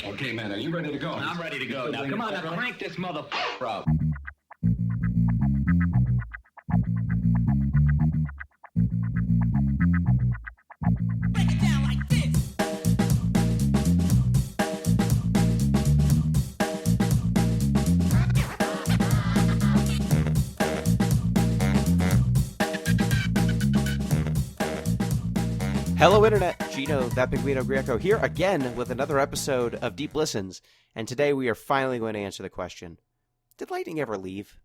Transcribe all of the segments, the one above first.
Okay, man, are you ready to go? I'm ready to go. Now, come on, now crank this motherfucker up. Break it down like this. Hello, Internet. Gino, that big Guido Greco, here again with another episode of Deep Listens. And today we are finally going to answer the question, did Lightning ever leave?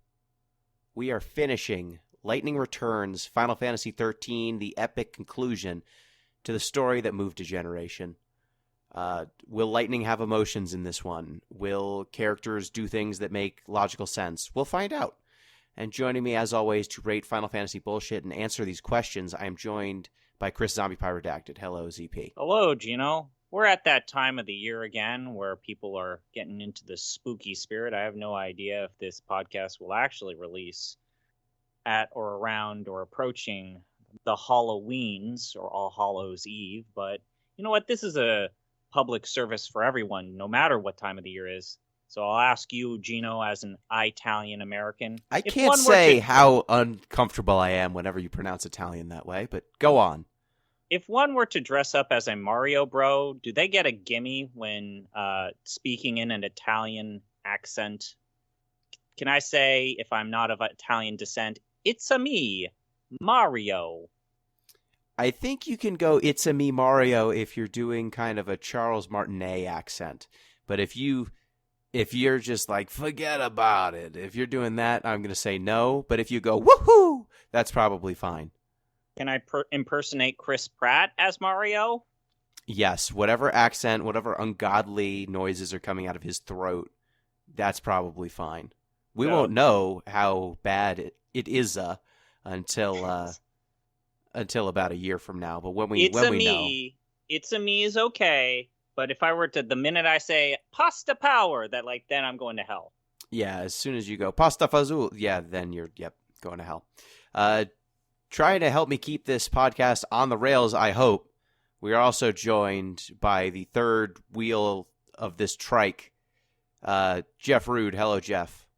We are finishing Lightning Returns, Final Fantasy XIII, the epic conclusion to the story that moved a generation. Will Lightning have emotions in this one? Will characters do things that make logical sense? We'll find out. And joining me, as always, to rate Final Fantasy bullshit and answer these questions, I am joined by Chris ZombiePie Redacted. Hello, ZP. Hello, Gino. We're at that time of the year again where people are getting into the spooky spirit. I have no idea if this podcast will actually release at or around or approaching the Halloweens or All Hallows Eve. But you know what? This is a public service for everyone, no matter what time of the year is. So I'll ask you, Gino, as an Italian American. I can't say how uncomfortable I am whenever you pronounce Italian that way, but go on. If one were to dress up as a Mario bro, do they get a gimme when speaking in an Italian accent? Can I say, if I'm not of Italian descent, it's a me, Mario? I think you can go, it's a me, Mario, if you're doing kind of a Charles Martinet accent. But if you're just like, forget about it, if you're doing that, I'm going to say no. But if you go, woohoo, that's probably fine. Can I impersonate Chris Pratt as Mario? Yes, whatever accent, whatever ungodly noises are coming out of his throat, that's probably fine. We won't know how bad it is until about a year from now. But when we know, it's a me is okay. But if I were to, the minute I say pasta power, then I'm going to hell. Yeah, as soon as you go pasta fazool, yeah, then you're going to hell. Trying to help me keep this podcast on the rails, I hope. We are also joined by the third wheel of this trike, Jeff Rude. Hello, Jeff.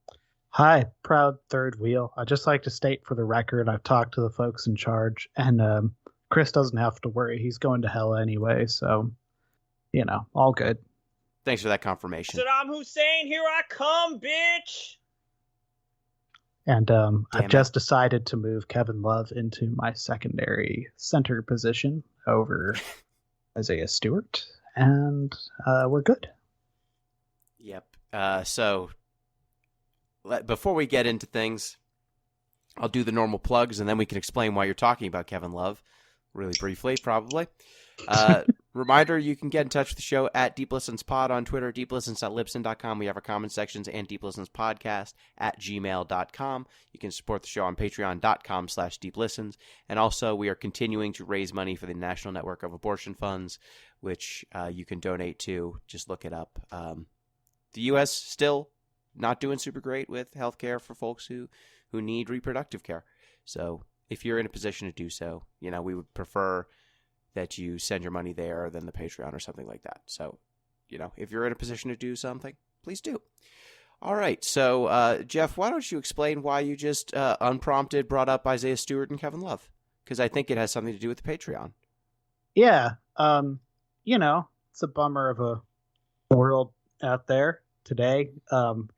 Hi, proud third wheel. I'd just like to state for the record, I've talked to the folks in charge, and Chris doesn't have to worry. He's going to hell anyway, so, all good. Thanks for that confirmation. Saddam Hussein, here I come, bitch! And I've just decided to move Kevin Love into my secondary center position over Isaiah Stewart, and we're good. Yep. So before we get into things, I'll do the normal plugs, and then we can explain why you're talking about Kevin Love really briefly, probably. Reminder, you can get in touch with the show at Deep Listens Pod on Twitter, deeplistens.libsyn.com. We have our comment sections, and deeplistenspodcast at gmail.com. You can support the show on patreon.com/deeplistens. And also, we are continuing to raise money for the National Network of Abortion Funds, which you can donate to. Just look it up. The U.S. still not doing super great with health care for folks who need reproductive care. So if you're in a position to do so, we would prefer that you send your money there than the Patreon or something like that. So, if you're in a position to do something, please do. All right. So, Jeff, why don't you explain why you just unprompted brought up Isaiah Stewart and Kevin Love? Because I think it has something to do with the Patreon. Yeah. It's a bummer of a world out there today.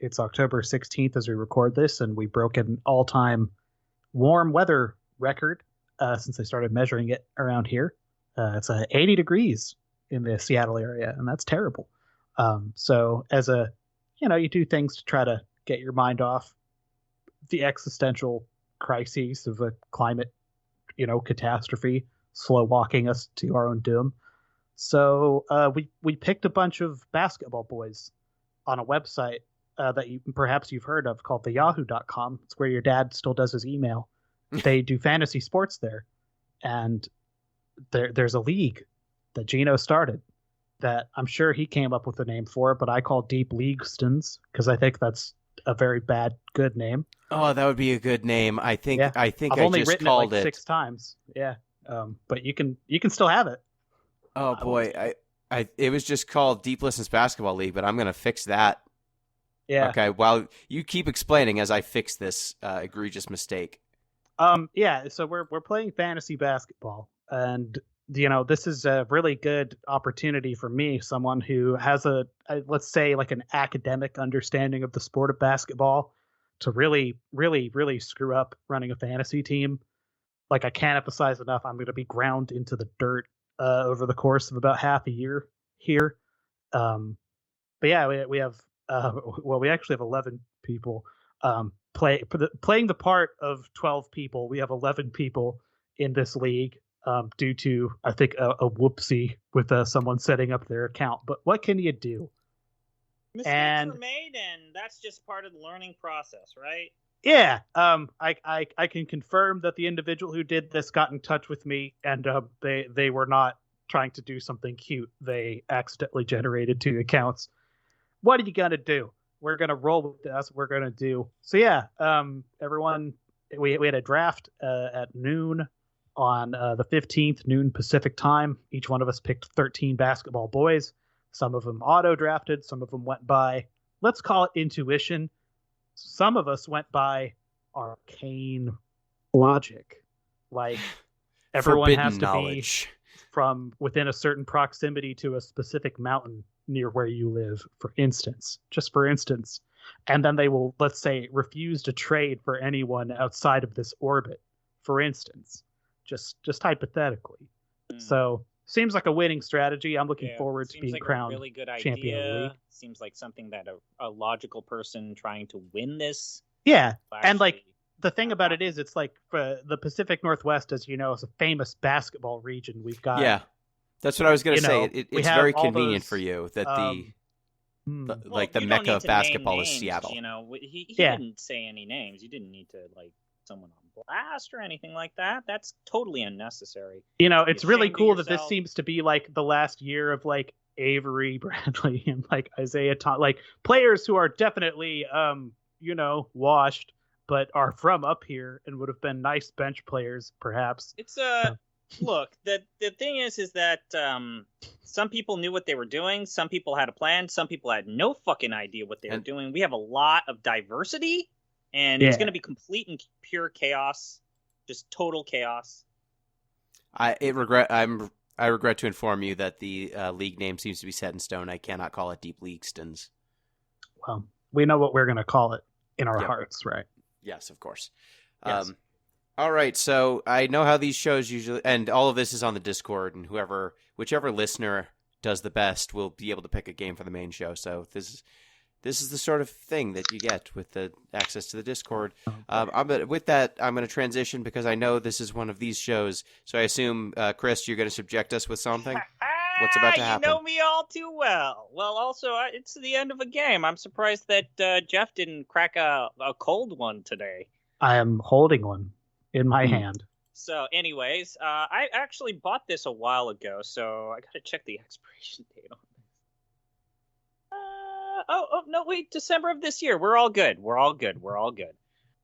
It's October 16th as we record this, and we broke an all-time warm weather record since I started measuring it around here. It's 80 degrees in the Seattle area, and that's terrible. So as you do things to try to get your mind off the existential crises of a climate, catastrophe, slow walking us to our own doom. So we picked a bunch of basketball boys on a website that perhaps you've heard of called the yahoo.com. It's where your dad still does his email. They do fantasy sports there. And there's a league that Gino started that I'm sure he came up with a name for it, but I call Deep Leaguestons because I think that's a very good name. Oh, that would be a good name. I think I've only just written called it like 6 times. Yeah. But you can still have it. Oh boy, It was just called Deep Listens Basketball League, but I'm going to fix that. Yeah. Okay, while you keep explaining as I fix this egregious mistake. Yeah, so we're playing fantasy basketball, and this is a really good opportunity for me, someone who has let's say like an academic understanding of the sport of basketball, to really, really, really screw up running a fantasy team. Like, I can't emphasize enough, I'm going to be ground into the dirt over the course of about half a year here. But yeah, we have we actually have 11 people playing the part of 12 people. We have 11 people in this league, due to, I think, a whoopsie with someone setting up their account. But what can you do? Mistakes were made, and that's just part of the learning process, right? Yeah, I can confirm that the individual who did this got in touch with me, and they were not trying to do something cute. They accidentally generated 2 accounts. What are you gonna do? We're gonna roll with this. That's what we're gonna do. So yeah, everyone, we had a draft at noon on the 15th, noon Pacific time. Each one of us picked 13 basketball boys. Some of them auto drafted. Some of them went by, let's call it, intuition. Some of us went by arcane logic. Like, everyone Forbidden has to knowledge. be from within a certain proximity to a specific mountain near where you live, for instance. And then they will, let's say, refuse to trade for anyone outside of this orbit, for instance. Just hypothetically. So, seems like a winning strategy. I'm looking forward to being crowned a really good champion of the league. Seems like something that a logical person trying to win this. Yeah, and like, the thing about it is, it's like the Pacific Northwest, as you know, is a famous basketball region. We've got, Yeah, that's what I was going to say. It's very convenient for you that the mecca of basketball is Seattle. He didn't say any names. You didn't need to someone on blast or anything like that. That's totally unnecessary. It's really cool that this seems to be like the last year of like Avery Bradley and like Isaiah Thomas, like players who are definitely washed, but are from up here and would have been nice bench players, perhaps. It's look, the thing is that some people knew what they were doing, some people had a plan, some people had no fucking idea what they were doing. We have a lot of diversity, and it's going to be complete and pure chaos, just total chaos. I regret to inform you that the league name seems to be set in stone. I cannot call it Deep Leaguestons. Well, we know what we're going to call it in our hearts, right? Yes, of course. Yes. All right, so I know how these shows usually, and all of this is on the Discord, and whichever listener does the best will be able to pick a game for the main show. So this is the sort of thing that you get with the access to the Discord. With that, I'm going to transition because I know this is one of these shows. So I assume, Chris, you're going to subject us with something. What's about to happen? You know me all too well. Well, also, it's the end of a game. I'm surprised that Jeff didn't crack a cold one today. I am holding one in my hand. So, anyways, I actually bought this a while ago, so I got to check the expiration date on this. No, wait, December of this year. We're all good. All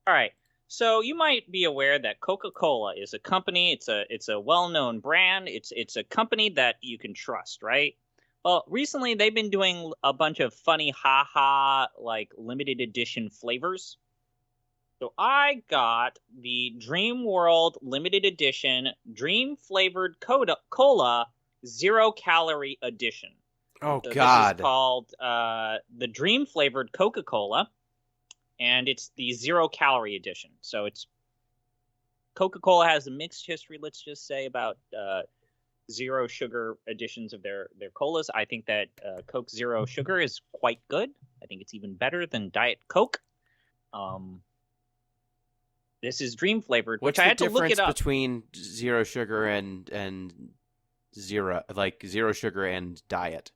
right. So you might be aware that Coca-Cola is a company. It's a well-known brand. It's a company that you can trust, right? Well, recently they've been doing a bunch of funny like limited edition flavors. So I got the Dream World limited edition Dream flavored cola 0 calorie edition. Oh, so God. This is called the Dream flavored Coca-Cola, and it's the 0 calorie edition. So it's Coca-Cola has a mixed history, let's just say, about zero sugar editions of their colas. I think that Coke Zero Sugar is quite good. I think it's even better than Diet Coke. This is Dream flavored, which I had to look it up. What's the difference between zero sugar and zero sugar and diet?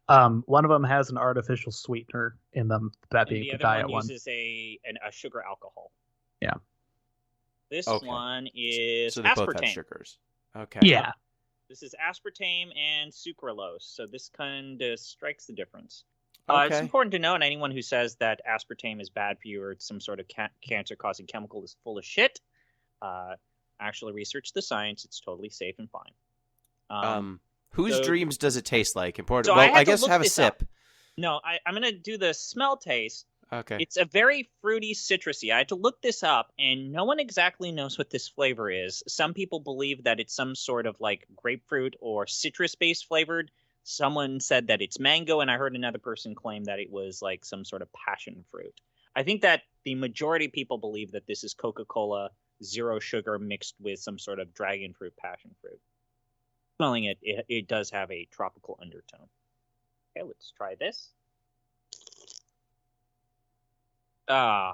One of them has an artificial sweetener in them, that being the diet one. The other one uses a sugar alcohol. Yeah. This one is so they aspartame. both have sugars. Okay. Yeah. This is aspartame and sucralose, so this kind of strikes the difference. Okay. It's important to note, and anyone who says that aspartame is bad for you or it's some sort of cancer-causing chemical is full of shit. Actually research the science. It's totally safe and fine. Whose dreams does it taste like? Important. So Well, I I guess look have a this sip. up. No, I'm going to do the smell taste. Okay. It's a very fruity, citrusy. I had to look this up, and no one exactly knows what this flavor is. Some people believe that it's some sort of like grapefruit or citrus-based flavored. Someone said that it's mango, and I heard another person claim that it was like some sort of passion fruit. I think that the majority of people believe that this is Coca-Cola zero sugar mixed with some sort of dragon fruit, passion fruit. Smelling it, it does have a tropical undertone. Okay, let's try this. Yeah,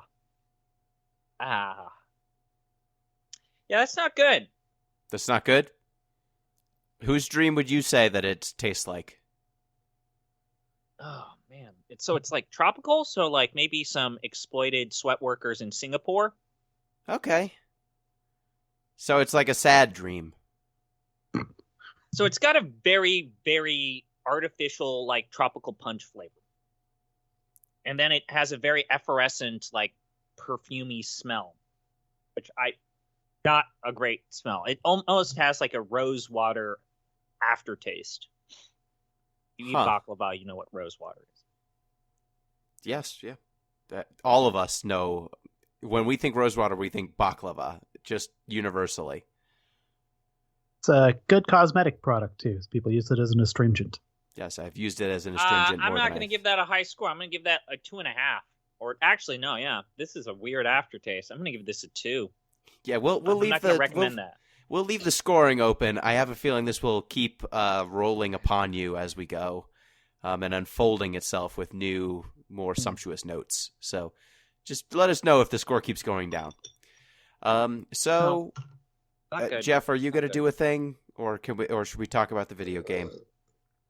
that's not good. That's not good? Whose dream would you say that it tastes like? Oh man, it's like tropical, so like maybe some exploited sweat workers in Singapore. Okay. So it's like a sad dream. So it's got a very, very artificial like tropical punch flavor. And then it has a very effervescent, like perfumey smell, which not a great smell. It almost has like a rose water aftertaste. You eat baklava, you know what rose water is. Yes, yeah. All of us know when we think rosewater, we think baklava, just universally. It's a good cosmetic product too. People use it as an astringent. Yes, I've used it as an astringent. I'm not going to give that a high score. I'm going to give that a 2.5. Or actually, no, yeah, this is a weird aftertaste. I'm going to give this a 2. Yeah, we'll I'm leave not going to recommend that. We'll leave the scoring open. I have a feeling this will keep rolling upon you as we go, and unfolding itself with new, more sumptuous notes. So, just let us know if the score keeps going down. Jeff, are you going to do a thing, or should we talk about the video game?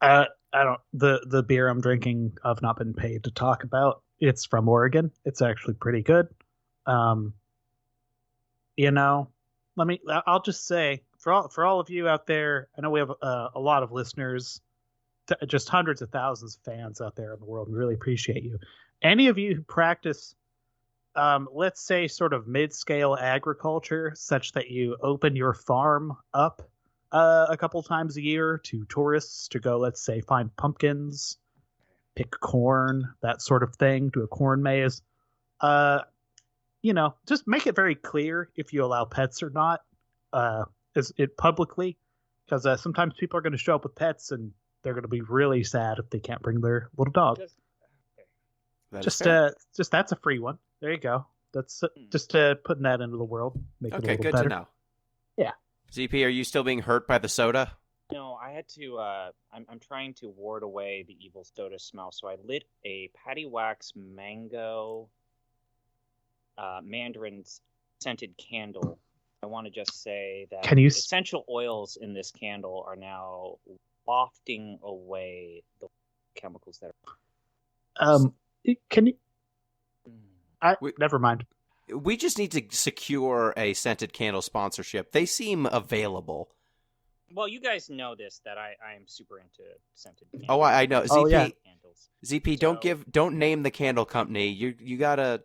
I don't. The beer I'm drinking, I've not been paid to talk about. It's from Oregon. It's actually pretty good. I'll just say for all of you out there, I know we have a lot of listeners, just hundreds of thousands of fans out there in the world. We really appreciate you. Any of you who practice, let's say, sort of mid-scale agriculture, such that you open your farm up a couple times a year to tourists to go, let's say, find pumpkins, pick corn, that sort of thing, do a corn maze. Just make it very clear if you allow pets or not, is it publicly, because sometimes people are going to show up with pets and they're going to be really sad if they can't bring their little dog. Just that's a free one. There you go. That's just putting that into the world. Make it a Okay, little good better. to know. Yeah. ZP, are you still being hurt by the soda? No, I had to. I'm trying to ward away the evil soda smell, so I lit a Patty Wax mango mandarin scented candle. I want to just say that the essential oils in this candle are now wafting away the chemicals that are. Can you? Never mind. We just need to secure a scented candle sponsorship. They seem available. Well, you guys know this, that I am super into scented candles. Oh, I know. ZP, Oh, yeah. ZP, don't name the candle company. You gotta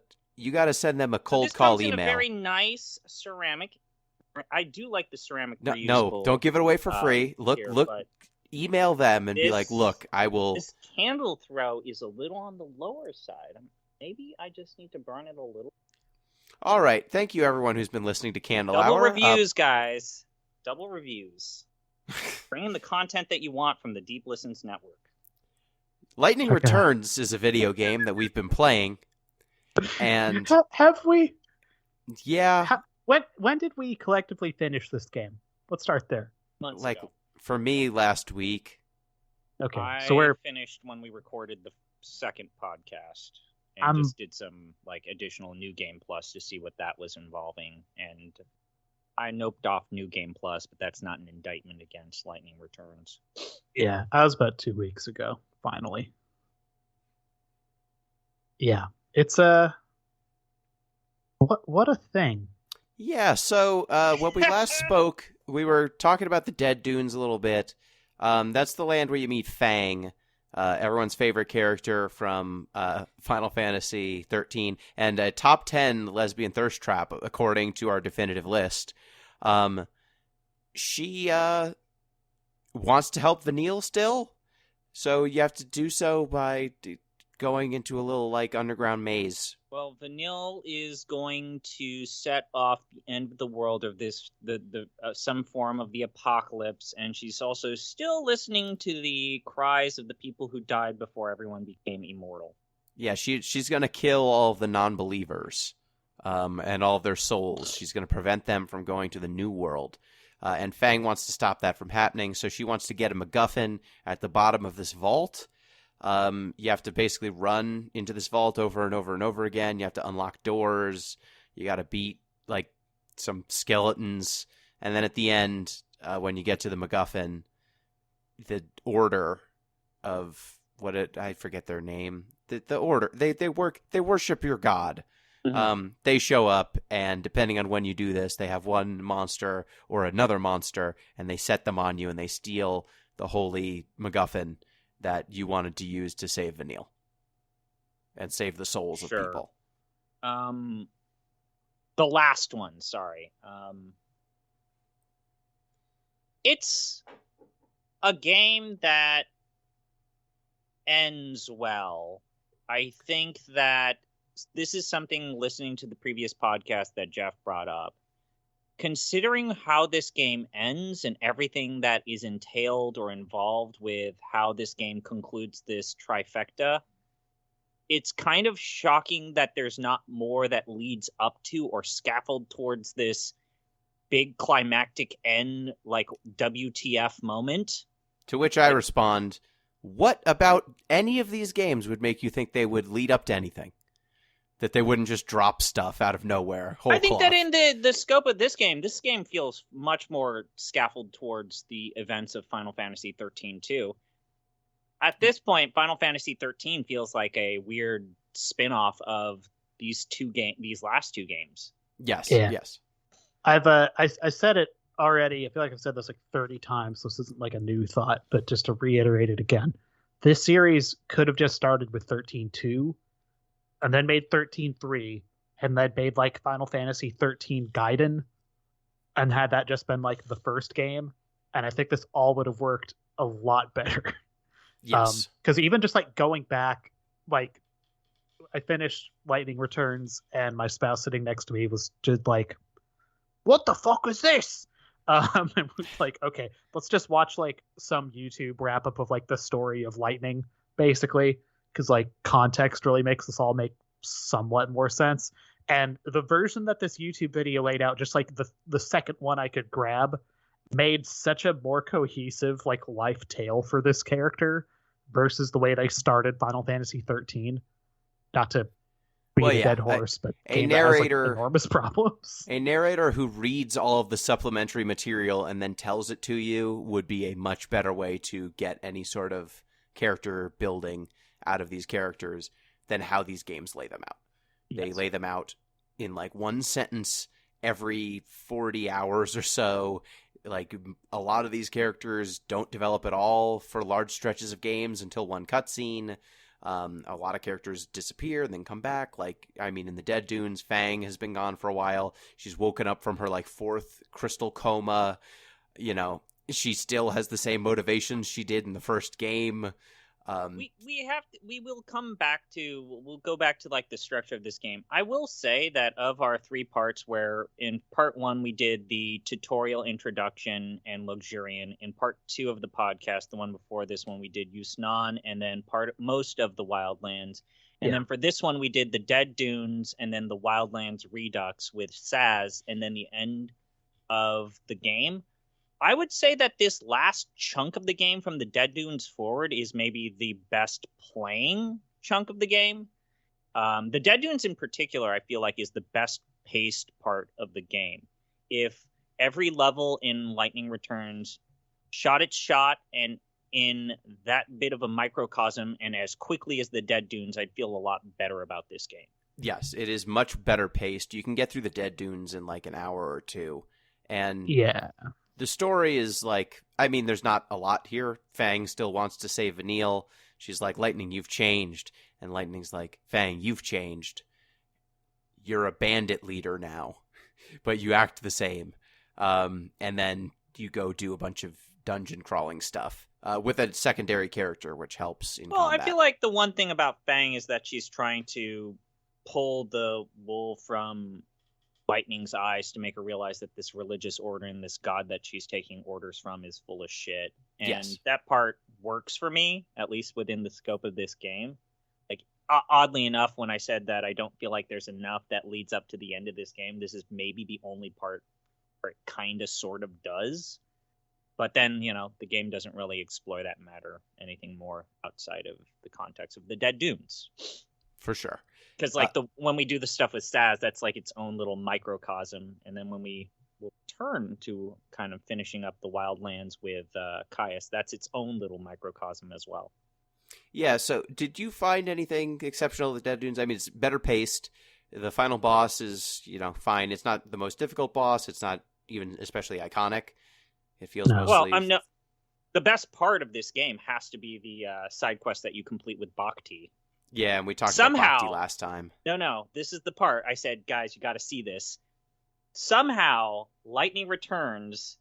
send them a cold this call comes in email. a very nice ceramic. I do like the ceramic. No, don't give it away for free. Look, email them and be like, look, I will. This candle throw is a little on the lower side. Maybe I just need to burn it a little. All right. Thank you, everyone who's been listening to Candle Double Hour. reviews, guys. Double reviews. Bring in the content that you want from the Deep Listens Network. Lightning Returns is a video game that we've been playing. And have we? Yeah. When did we collectively finish this game? Let's start there. Months like ago. For me, last week. Okay, so we're finished when we recorded the second podcast, and just did some like additional New Game Plus to see what that was involving, and I noped off New Game Plus, but that's not an indictment against Lightning Returns. Yeah, I was about 2 weeks ago. Finally. Yeah, it's what a thing. Yeah, so when we last spoke, we were talking about the Dead Dunes a little bit. That's the land where you meet Fang, everyone's favorite character from Final Fantasy XIII, and a top 10 lesbian thirst trap, according to our definitive list. We wants to help Vanille still. So you have to do so by going into a little, like, underground maze. Well, Vanille is going to set off the end of the world of this, some form of the apocalypse, and she's also still listening to the cries of the people who died before everyone became immortal. Yeah, she's going to kill all of the non-believers and all of their souls. She's going to prevent them from going to the new world. And Fang wants to stop that from happening, so she wants to get a MacGuffin at the bottom of this vault. You have to basically run into this vault over and over and over again. You have to unlock doors. You got to beat, like, some skeletons. And then at the end, when you get to the MacGuffin, the order of I forget their name. The order, they worship your god. Mm-hmm. They show up, and depending on when you do this, they have one monster or another monster, and they set them on you, and they steal the holy MacGuffin that you wanted to use to save Vanille and save the souls of people. The last one, sorry. It's a game that ends well. I think that this is something, listening to the previous podcast that Jeff brought up, considering how this game ends and everything that is entailed or involved with how this game concludes this trifecta, it's kind of shocking that there's not more that leads up to or scaffold towards this big climactic end, like WTF moment. To which I respond, what about any of these games would make you think they would lead up to anything? That they wouldn't just drop stuff out of nowhere. I think that in the scope of this game feels much more scaffolded towards the events of Final Fantasy XIII too. At this point, Final Fantasy XIII feels like a weird spin-off of these last two games. Yes, yeah. Yes. I said it already. I feel like I've said this like 30 times, so this isn't like a new thought, but just to reiterate it again. This series could have just started with 13.2 and then made 13.3 and then made like Final Fantasy 13 Gaiden and had that just been like the first game. And I think this all would have worked a lot better. Yes. Because even just like going back, like I finished Lightning Returns and my spouse sitting next to me was just like, what the fuck is this? And was like, okay, let's just watch like some YouTube wrap up of like the story of Lightning, basically, because like context really makes this all make somewhat more sense. And the version that this YouTube video laid out, just like the second one I could grab, made such a more cohesive like life tale for this character versus the way they started Final Fantasy 13. Not to beat a dead horse, but a narrator has, like, enormous problems. A narrator who reads all of the supplementary material and then tells it to you would be a much better way to get any sort of character building out of these characters than how these games lay them out. Yes. They lay them out in like one sentence every 40 hours or so. Like a lot of these characters don't develop at all for large stretches of games until one cutscene. A lot of characters disappear and then come back. Like, I mean, in the Dead Dunes, Fang has been gone for a while. She's woken up from her like fourth crystal coma. You know, she still has the same motivations she did in the first game. We'll go back to like the structure of this game. I will say that of our three parts, where in part one we did the tutorial, introduction, and Luxurian. In part two of the podcast, the one before this one, we did Yusnan, and then most of the Wildlands. And then for this one, we did the Dead Dunes, and then the Wildlands Redux with Saz, and then the end of the game. I would say that this last chunk of the game from the Dead Dunes forward is maybe the best playing chunk of the game. The Dead Dunes in particular, I feel like, is the best paced part of the game. If every level in Lightning Returns shot its shot and in that bit of a microcosm and as quickly as the Dead Dunes, I'd feel a lot better about this game. Yes, it is much better paced. You can get through the Dead Dunes in like an hour or two. And yeah. The story is like, I mean, there's not a lot here. Fang still wants to save Vanille. She's like, Lightning, you've changed. And Lightning's like, Fang, you've changed. You're a bandit leader now, but you act the same. And then you go do a bunch of dungeon crawling stuff with a secondary character, which helps in Well, combat. I feel like the one thing about Fang is that she's trying to pull the wool from Lightning's eyes to make her realize that this religious order and this god that she's taking orders from is full of shit. And Yes. that part works for me, at least within the scope of this game. Like, oddly enough, when I said that I don't feel like there's enough that leads up to the end of this game, this is maybe the only part where it kind of sort of does. But then, the game doesn't really explore that matter anything more outside of the context of the Dead Dunes. For sure. Because when we do the stuff with Saz, that's like its own little microcosm. And then when we will turn to kind of finishing up the Wildlands with Caius, that's its own little microcosm as well. Yeah, so did you find anything exceptional with Dead Dunes? I mean, it's better paced. The final boss is, fine. It's not the most difficult boss. It's not even especially iconic. It feels mostly... Well, the best part of this game has to be the side quest that you complete with Bhakti. Yeah, and we talked about Bhakti last time. No, this is the part. I said, guys, you got to see this. Somehow, Lightning Returns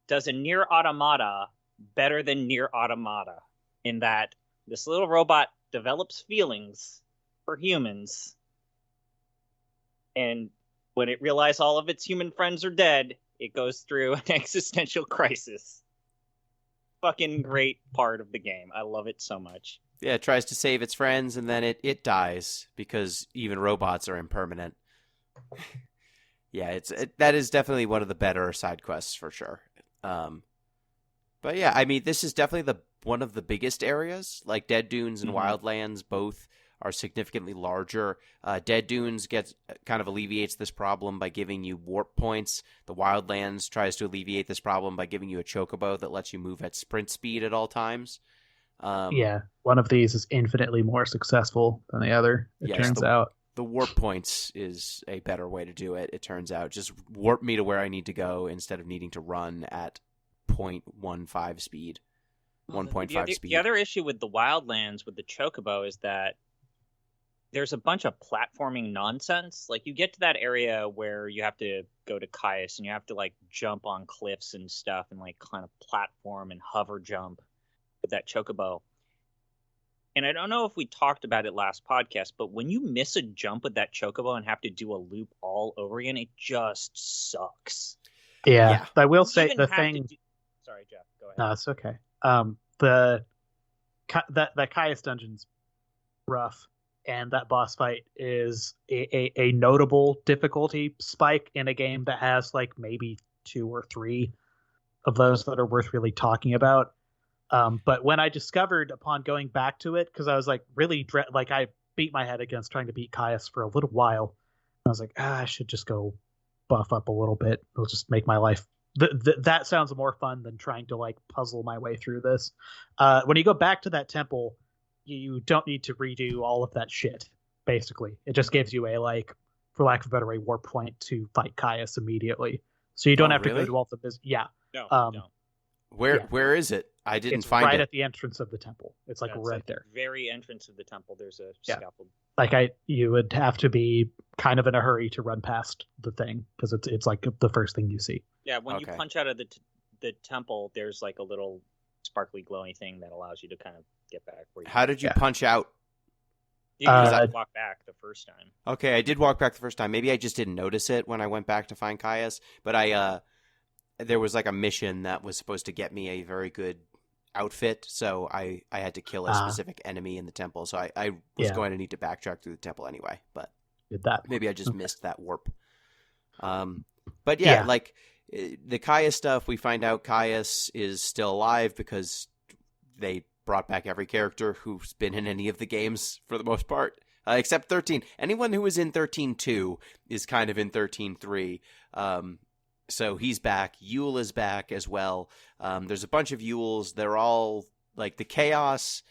does a Nier Automata better than Nier Automata, in that this little robot develops feelings for humans, and when it realizes all of its human friends are dead, it goes through an existential crisis. Fucking great part of the game. I love it so much. Yeah, it tries to save its friends, and then it dies, because even robots are impermanent. Yeah, that is definitely one of the better side quests, for sure. But yeah, I mean, this is definitely one of the biggest areas. Like, Dead Dunes and Wildlands both are significantly larger. Dead Dunes kind of alleviates this problem by giving you warp points. The Wildlands tries to alleviate this problem by giving you a chocobo that lets you move at sprint speed at all times. Yeah, one of these is infinitely more successful than the other, it turns out. The warp points is a better way to do it, it turns out. Just warp me to where I need to go instead of needing to run at 0.15 speed. 1.5 speed. The other issue with the Wildlands with the chocobo is that there's a bunch of platforming nonsense. Like, you get to that area where you have to go to Caius and you have to, like, jump on cliffs and stuff and, like, kind of platform and hover jump with that chocobo. And I don't know if we talked about it last podcast, but when you miss a jump with that chocobo and have to do a loop all over again, it just sucks. Yeah. I will say the thing... Sorry, Jeff, go ahead. No, it's okay. The Caius dungeon's rough, and that boss fight is a notable difficulty spike in a game that has like maybe 2 or 3 of those that are worth really talking about. But when I discovered upon going back to it, because I was like really I beat my head against trying to beat Caius for a little while. I was like, I should just go buff up a little bit. It'll just make my life. That sounds more fun than trying to like puzzle my way through this. When you go back to that temple, you don't need to redo all of that shit. Basically, it just gives you a, like, for lack of a better way, warp point to fight Caius immediately. So you don't have to go to all the business. Yeah. No. Where is it? I didn't find it. Right it. at the entrance of the temple. It's like right there. The very entrance of the temple, there's a scaffold. Like you would have to be kind of in a hurry to run past the thing because it's like the first thing you see. Yeah, when you punch out of the temple, there's like a little sparkly glowing thing that allows you to kind of get back. How did you punch out? You just walk back the first time. Okay, I did walk back the first time. Maybe I just didn't notice it when I went back to find Caius. But there was like a mission that was supposed to get me a very good outfit, so I had to kill a specific enemy in the temple. So I was going to need to backtrack through the temple anyway. But did that? Maybe I just missed that warp. But yeah, like the Caius stuff, we find out Caius is still alive because they brought back every character who's been in any of the games for the most part, except 13. Anyone who was in 13.2 is kind of in 13.3. So he's back. Yule is back as well. There's a bunch of Yules. They're all like the chaos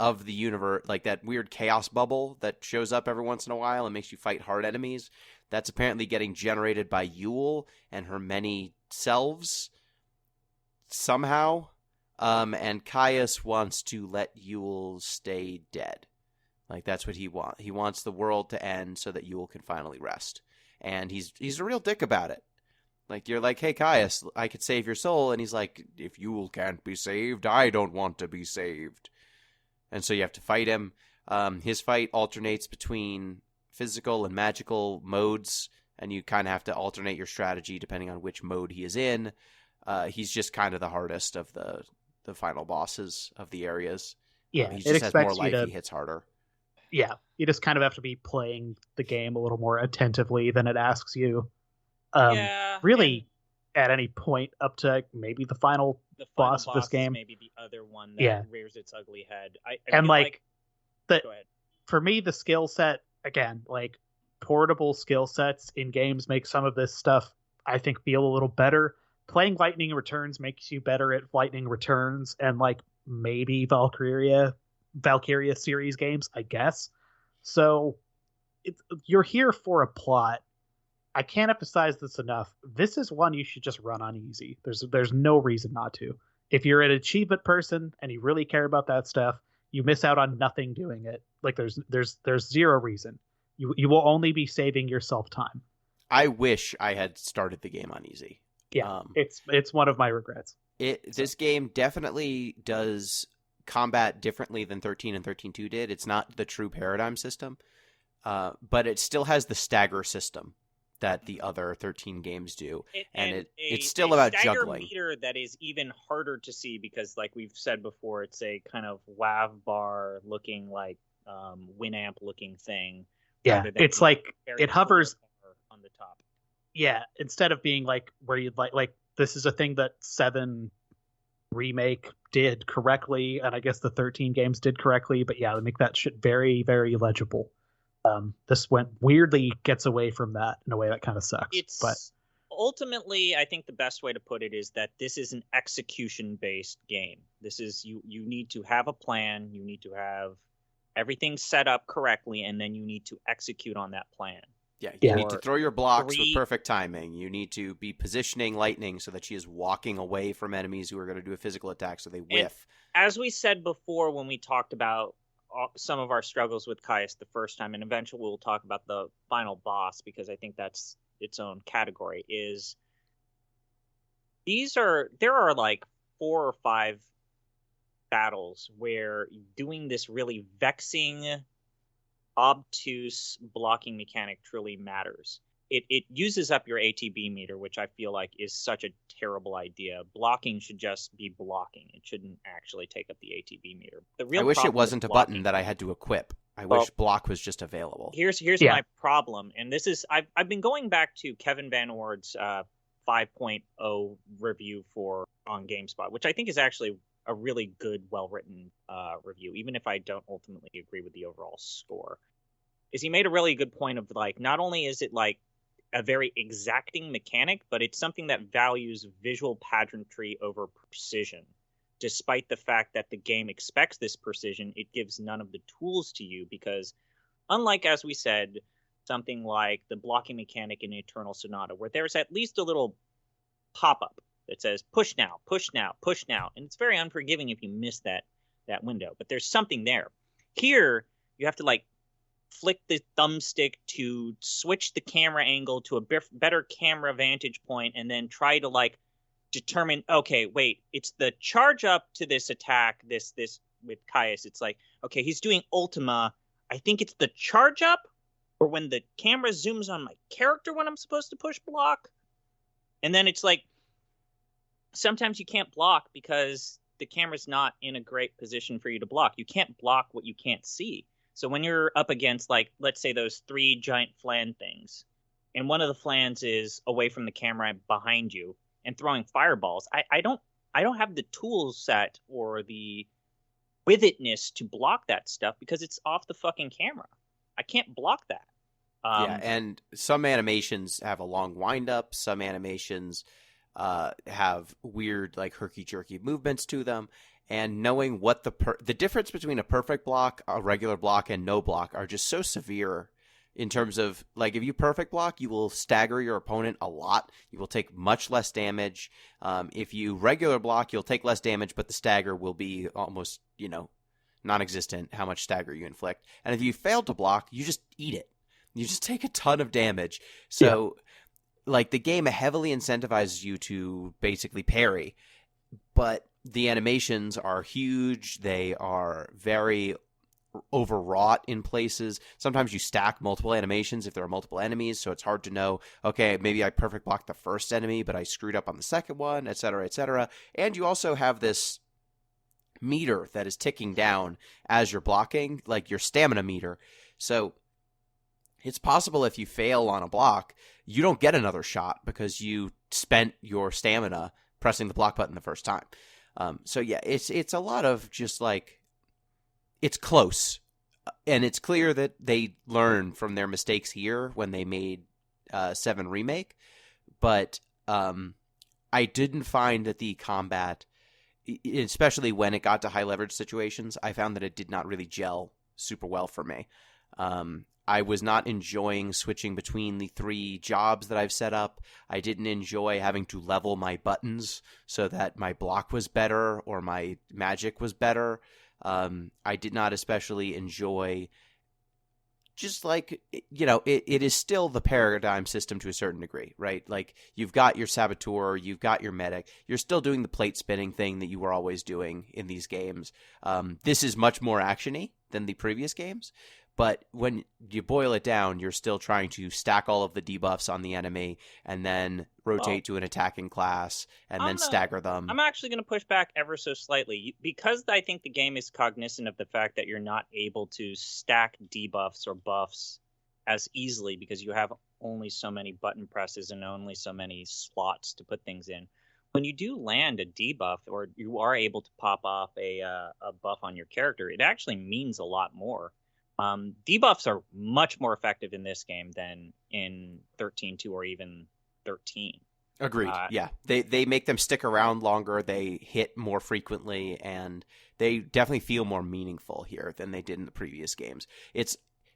of the universe, like that weird chaos bubble that shows up every once in a while and makes you fight hard enemies. That's apparently getting generated by Yule and her many selves somehow. And Caius wants to let Yule stay dead. Like, that's what he wants. He wants the world to end so that Yule can finally rest. And he's a real dick about it. Like, you're like, hey, Caius, I could save your soul. And he's like, if you can't be saved, I don't want to be saved. And so you have to fight him. His fight alternates between physical and magical modes, and you kind of have to alternate your strategy depending on which mode he is in. He's just kind of the hardest of the final bosses of the areas. Yeah, he it just has more expects you life. to. He hits harder. Yeah, you just kind of have to be playing the game a little more attentively than it asks you. Yeah, Really, at any point up to maybe the final the final boss of this is game. maybe the other one that Yeah. rears its ugly head. I And feel like the go ahead. for me, the skill set again, like portable skill sets in games make some of this stuff I think feel a little better. Playing Lightning Returns makes you better at Lightning Returns and like maybe Valkyria series games, I guess. So you're here for a plot. I can't emphasize this enough. This is one you should just run on easy. There's no reason not to. If you're an achievement person and you really care about that stuff, you miss out on nothing doing it. Like there's zero reason. You will only be saving yourself time. I wish I had started the game on easy. Yeah, it's one of my regrets. This game definitely does combat differently than 13 and 13.2 did. It's not the true paradigm system, but it still has the stagger system that the other 13 games do, it's still about juggling. Meter that is even harder to see because, like we've said before, it's a kind of WAV bar looking, like Winamp looking thing. Yeah, it's like it hovers on the top. Yeah, instead of being like where you'd like this is a thing that 7 remake did correctly, and I guess the 13 games did correctly. But yeah, they make that shit very, very legible. This weirdly gets away from that in a way that kind of sucks. But ultimately, I think the best way to put it is that this is an execution-based game. This is you need to have a plan, you need to have everything set up correctly, and then you need to execute on that plan. Yeah, you need to throw your blocks with perfect timing. You need to be positioning Lightning so that she is walking away from enemies who are going to do a physical attack so they whiff. And as we said before when we talked about some of our struggles with Caius the first time, and eventually we'll talk about the final boss because I think that's its own category, is there are like 4 or 5 battles where doing this really vexing, obtuse blocking mechanic truly matters. It uses up your ATB meter, which I feel like is such a terrible idea. Blocking should just be blocking. It shouldn't actually take up the ATB meter. I wish it wasn't a button that I had to equip. I wish block was just available. Here's my problem, and this is I've been going back to Kevin Van Ord's 5.0 review on GameSpot, which I think is actually a really good, well-written review, even if I don't ultimately agree with the overall score. Is he made a really good point of like, not only is it like a very exacting mechanic, but it's something that values visual pageantry over precision. Despite the fact that the game expects this precision, it gives none of the tools to you because, unlike, as we said, something like the blocking mechanic in Eternal Sonata, where there's at least a little pop-up that says, push now, push now, push now. And it's very unforgiving if you miss that window, but there's something there. Here, you have to like flick the thumbstick to switch the camera angle to a better camera vantage point and then try to like determine, okay, wait, it's the charge up to this attack, this with Caius. It's like, okay, he's doing Ultima. I think it's the charge up or when the camera zooms on my character when I'm supposed to push block. And then it's like, sometimes you can't block because the camera's not in a great position for you to block. You can't block what you can't see. So when you're up against, like, let's say those 3 giant flan things, and one of the flans is away from the camera behind you and throwing fireballs, I don't have the tool set or the withitness to block that stuff because it's off the fucking camera. I can't block that. Yeah, and some animations have a long wind-up. Some animations have weird, like, herky-jerky movements to them. And knowing what the difference between a perfect block, a regular block, and no block are just so severe in terms of, like, if you perfect block, you will stagger your opponent a lot. You will take much less damage. If you regular block, you'll take less damage, but the stagger will be almost, non-existent, how much stagger you inflict. And if you fail to block, you just eat it. You just take a ton of damage. So like the game heavily incentivizes you to basically parry, but the animations are huge. They are very overwrought in places. Sometimes you stack multiple animations if there are multiple enemies, so it's hard to know, okay, maybe I perfect blocked the first enemy, but I screwed up on the second one, etc., etc. And you also have this meter that is ticking down as you're blocking, like your stamina meter. So it's possible if you fail on a block, you don't get another shot because you spent your stamina pressing the block button the first time. So yeah, it's a lot of just like, it's close, and it's clear that they learned from their mistakes here when they made 7 Remake, but I didn't find that the combat, especially when it got to high leverage situations, I found that it did not really gel super well for me. I was not enjoying switching between the 3 jobs that I've set up. I didn't enjoy having to level my buttons so that my block was better or my magic was better. I did not especially enjoy just like, you know, it is still the paradigm system to a certain degree, right? Like you've got your saboteur, you've got your medic, you're still doing the plate spinning thing that you were always doing in these games. This is much more actiony than the previous games. But when you boil it down, you're still trying to stack all of the debuffs on the enemy and then rotate to an attacking class and then stagger them. I'm actually going to push back ever so slightly. Because I think the game is cognizant of the fact that you're not able to stack debuffs or buffs as easily because you have only so many button presses and only so many slots to put things in. When you do land a debuff or you are able to pop off a buff on your character, it actually means a lot more. Debuffs are much more effective in this game than in 13.2 or even 13. Agreed. Yeah, they make them stick around longer. They hit more frequently, and they definitely feel more meaningful here than they did in the previous games.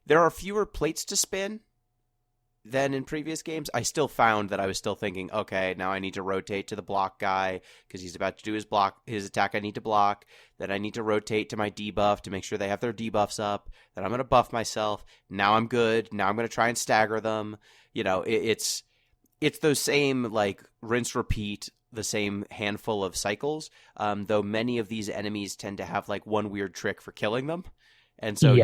There are fewer plates to spin than in previous games. I still found that I was still thinking, okay, now I need to rotate to the block guy because he's about to do his attack I need to block. Then I need to rotate to my debuff to make sure they have their debuffs up. Then I'm going to buff myself. Now I'm good. Now I'm going to try and stagger them. You know, it's those same like rinse repeat, the same handful of cycles, though many of these enemies tend to have like one weird trick for killing them. And so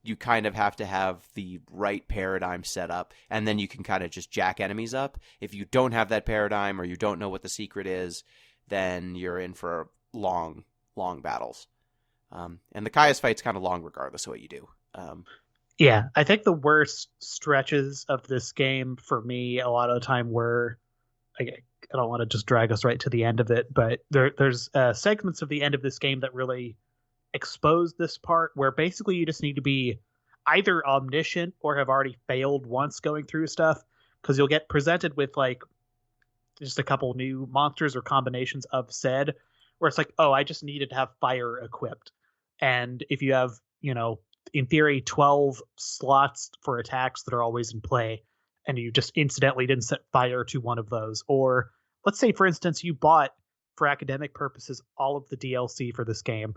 you kind of have to have the right paradigm set up, and then you can kind of just jack enemies up. If you don't have that paradigm or you don't know what the secret is, then you're in for long, long battles. And the Caius fight's kind of long regardless of what you do. Yeah, I think the worst stretches of this game for me a lot of the time were, I don't want to just drag us right to the end of it, but there's segments of the end of this game that really expose this part where basically you just need to be either omniscient or have already failed once going through stuff, because you'll get presented with like just a couple new monsters or combinations of said where it's like, oh, I just needed to have fire equipped. And if you have, you know, in theory 12 slots for attacks that are always in play and you just incidentally didn't set fire to one of those, or let's say for instance you bought for academic purposes all of the DLC for this game,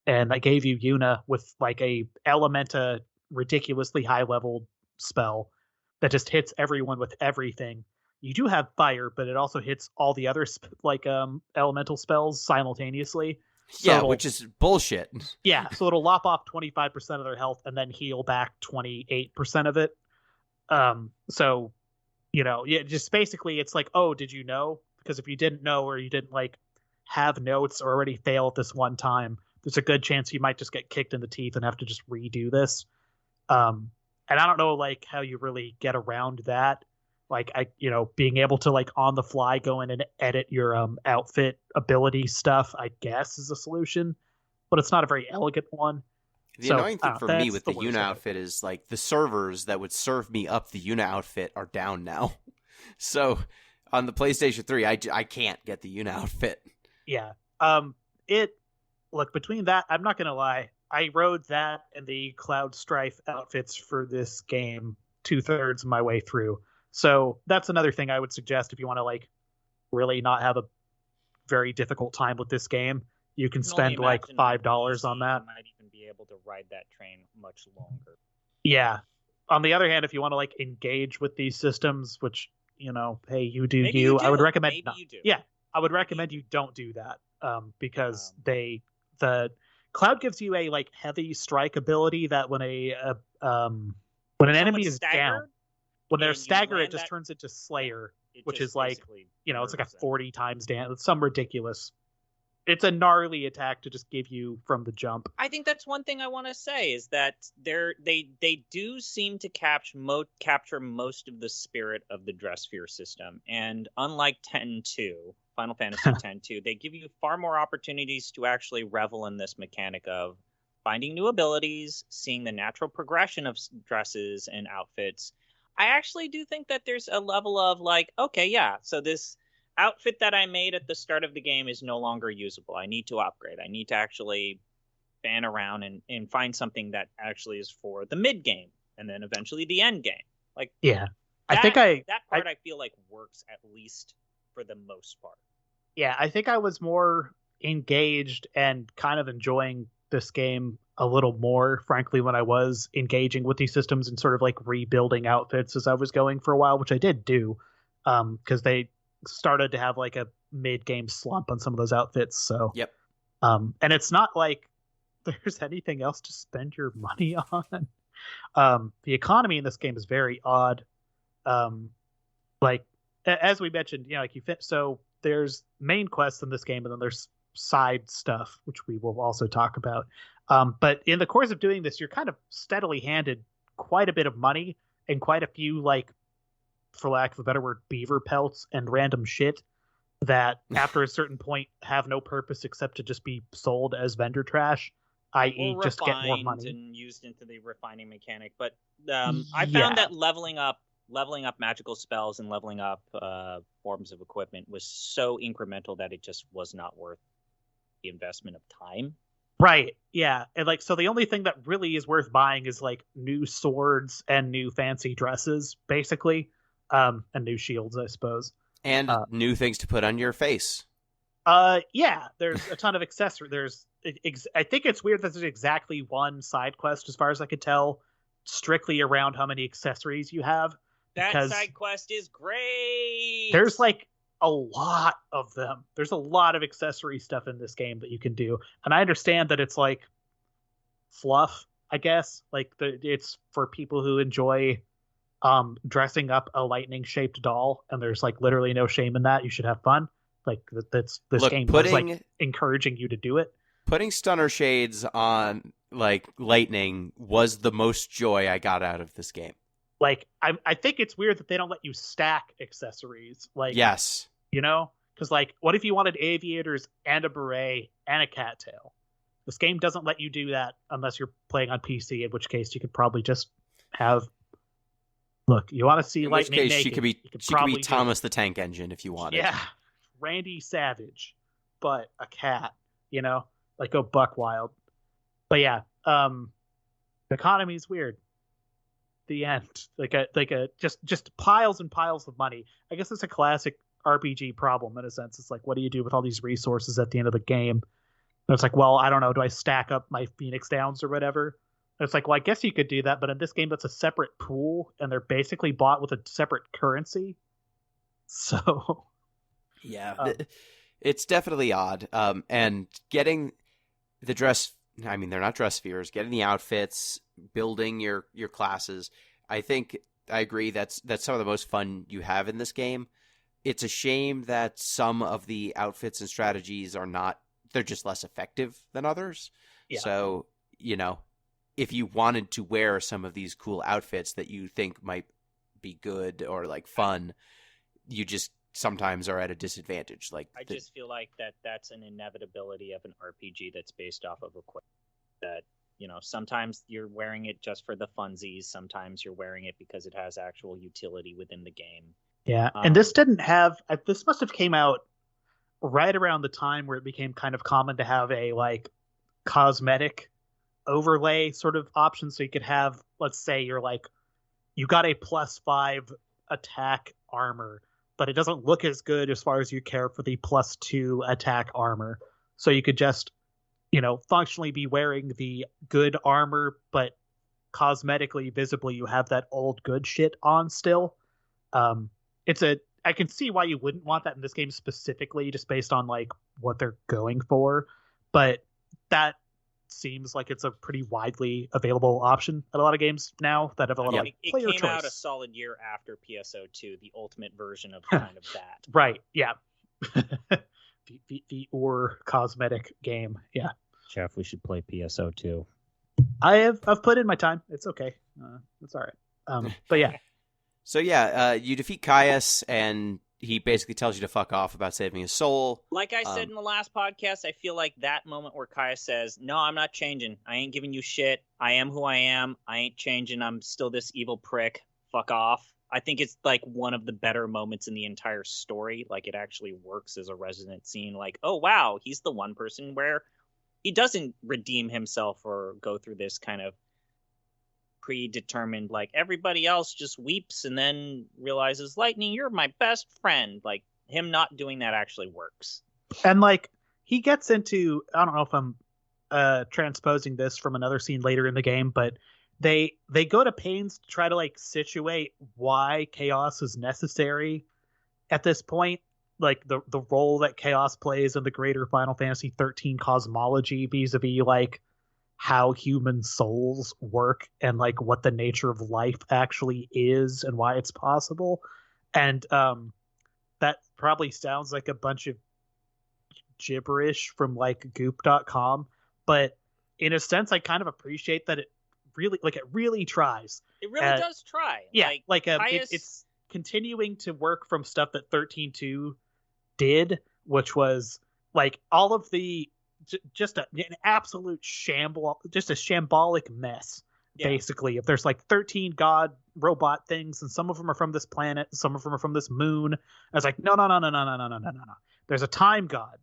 and I gave you Yuna with like a Elementa ridiculously high level spell that just hits everyone with everything. You do have fire, but it also hits all the other elemental spells simultaneously. So yeah, which is bullshit. Yeah, so it'll lop off 25% of their health and then heal back 28% of it. So, you know, yeah, just basically it's like, oh, did you know? Because if you didn't know or you didn't like have notes or already fail at this one time, there's a good chance you might just get kicked in the teeth and have to just redo this. And I don't know like how you really get around that. Like being able to like on the fly go in and edit your outfit ability stuff, I guess is a solution, but it's not a very elegant one. The annoying thing for me with the Yuna outfit is like the servers that would serve me up the Yuna outfit are down now. So on the PlayStation 3, I can't get the Yuna outfit. Yeah. Look, between that, I'm not going to lie, I rode that and the Cloud Strife outfits for this game 2/3 of my way through. So that's another thing I would suggest if you want to like really not have a very difficult time with this game. You can spend like $5 on that. You might even be able to ride that train much longer. Yeah. On the other hand, if you want to like engage with these systems, which hey, you do Maybe you. you I would do. recommend Maybe not. you do. Yeah, I would recommend you don't do that because the cloud gives you a like heavy strike ability that when when an enemy is down, when they're and you staggered, it land just that- turns into Slayer, it which just is like basically it's like a murders them. 40 times damage. It's some ridiculous. It's a gnarly attack to just give you from the jump. I think that's one thing I want to say is that they do seem to capture most of the spirit of the dress sphere system, and unlike 10-2, Final Fantasy 10-2, they give you far more opportunities to actually revel in this mechanic of finding new abilities, seeing the natural progression of dresses and outfits. I actually do think that there's a level of like, okay, yeah, so this outfit that I made at the start of the game is no longer usable. I need to upgrade. I need to actually fan around and find something that actually is for the mid game and then eventually the end game. Like, yeah, that part I feel like works at least for the most part. Yeah, I think I was more engaged and kind of enjoying this game a little more, frankly, when I was engaging with these systems and sort of like rebuilding outfits as I was going for a while, which I did do, because they started to have like a mid-game slump on some of those outfits. So Yep. And it's not like there's anything else to spend your money on. The economy in this game is very odd. Like as we mentioned, like you fit. So there's main quests in this game, and then there's side stuff, which we will also talk about. But in the course of doing this, you're kind of steadily handed quite a bit of money and quite a few, like, for lack of a better word, beaver pelts and random shit that after a certain point have no purpose except to just be sold as vendor trash, i.e. just get more money and used into the refining mechanic. But I found that leveling up magical spells and leveling up forms of equipment was so incremental that it just was not worth the investment of time. Right. Yeah. And like, so the only thing that really is worth buying is like new swords and new fancy dresses, basically. And new shields, I suppose. And new things to put on your face. Yeah, there's a ton of accessories. I think it's weird that there's exactly one side quest, as far as I could tell, strictly around how many accessories you have. That side quest is great. There's like a lot of them. There's a lot of accessory stuff in this game that you can do. And I understand that it's like fluff, I guess. Like it's for people who enjoy dressing up a lightning shaped doll, and there's like literally no shame in that. You should have fun. Like this game is like encouraging you to do it. Putting stunner shades on like lightning was the most joy I got out of this game. Like I think it's weird that they don't let you stack accessories. Like, yes, because like, what if you wanted aviators and a beret and a cattail? This game doesn't let you do that unless you're playing on PC, in which case you could probably just have. Look, you want to see lightning in which case naked, she could be Thomas the Tank Engine if you wanted. Yeah, Randy Savage, but a cat. Like go buck wild. But yeah, the economy is weird. The end, like a just piles and piles of money. I guess it's a classic RPG problem in a sense. It's like, what do you do with all these resources at the end of the game? And it's like, well, I don't know. Do I stack up my Phoenix Downs or whatever? And it's like, well, I guess you could do that, but in this game, that's a separate pool, and they're basically bought with a separate currency. So, yeah, it's definitely odd. And getting the dress. I mean, they're not dress spheres. Getting the outfits, building your classes. I think I agree that's some of the most fun you have in this game. It's a shame that some of the outfits and strategies are not. They're just less effective than others. Yeah. So, if you wanted to wear some of these cool outfits that you think might be good or like fun, you just sometimes are at a disadvantage. Like I just feel like that's an inevitability of an RPG that's based off of equipment. That sometimes you're wearing it just for the funsies. Sometimes you're wearing it because it has actual utility within the game. Yeah, and this didn't have. This must have came out right around the time where it became kind of common to have a like cosmetic overlay sort of option. So you could have, let's say, you're like, you got a +5 attack armor, but it doesn't look as good as far as you care for the +2 attack armor. So you could just, functionally be wearing the good armor, but cosmetically, visibly, you have that old good shit on still. I can see why you wouldn't want that in this game specifically, just based on like what they're going for, but that seems like it's a pretty widely available option at a lot of games now that have a lot of like it player came out a choice. solid year after PSO2, the ultimate version of kind of that. Right? Yeah. the or cosmetic game. Yeah. Jeff, we should play PSO2. I've put in my time. It's okay. It's all right. But yeah. So yeah, you defeat Caius, and he basically tells you to fuck off about saving his soul. Like I said in the last podcast, I feel like that moment where Caius says, "No, I'm not changing. I ain't giving you shit. I am who I am. I ain't changing. I'm still this evil prick. Fuck off." I think it's like one of the better moments in the entire story. Like it actually works as a resonant scene. Like, oh wow, he's the one person where he doesn't redeem himself or go through this kind of predetermined, like everybody else just weeps and then realizes, Lightning, you're my best friend. Like him not doing that actually works. And like he gets into, I don't know if I'm transposing this from another scene later in the game, but they go to pains to try to like situate why chaos is necessary at this point, like the role that chaos plays in the greater Final Fantasy XIII cosmology vis-a-vis like how human souls work and like what the nature of life actually is and why it's possible. And that probably sounds like a bunch of gibberish from like goop.com, but in a sense I kind of appreciate that it really tries. It really does try. Yeah, Caius... it's continuing to work from stuff that 13.2 did, which was like all of the just an absolute shamble, just a shambolic mess. Yeah. Basically, if there's like 13 god robot things, and some of them are from this planet, some of them are from this moon. I was like, no. There's a time god,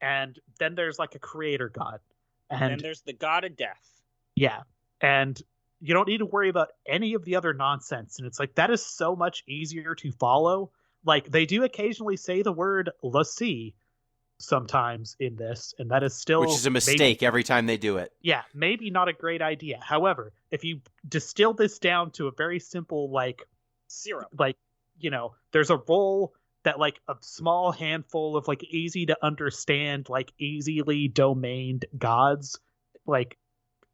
and then there's like a creator god, and then there's the god of death. Yeah, and you don't need to worry about any of the other nonsense. And it's like that is so much easier to follow. Like they do occasionally say the word "l'Cie" sometimes in this, and that is still, which is a mistake every time they do it. Yeah, maybe not a great idea. However, if you distill this down to a very simple like syrup, like, you know, there's a role that like a small handful of like easy to understand, like easily domained gods like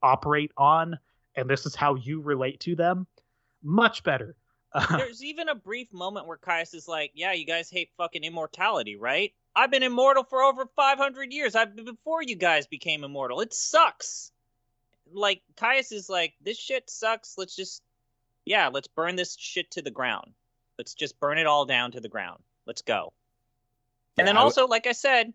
operate on, and this is how you relate to them. Much better. There's even a brief moment where Caius is like, yeah, you guys hate fucking immortality, right? I've been immortal for over 500 years. I've been before you guys became immortal. It sucks. Like, Caius is like, this shit sucks. Let's burn this shit to the ground. Let's just burn it all down to the ground. Let's go. And then also, like I said,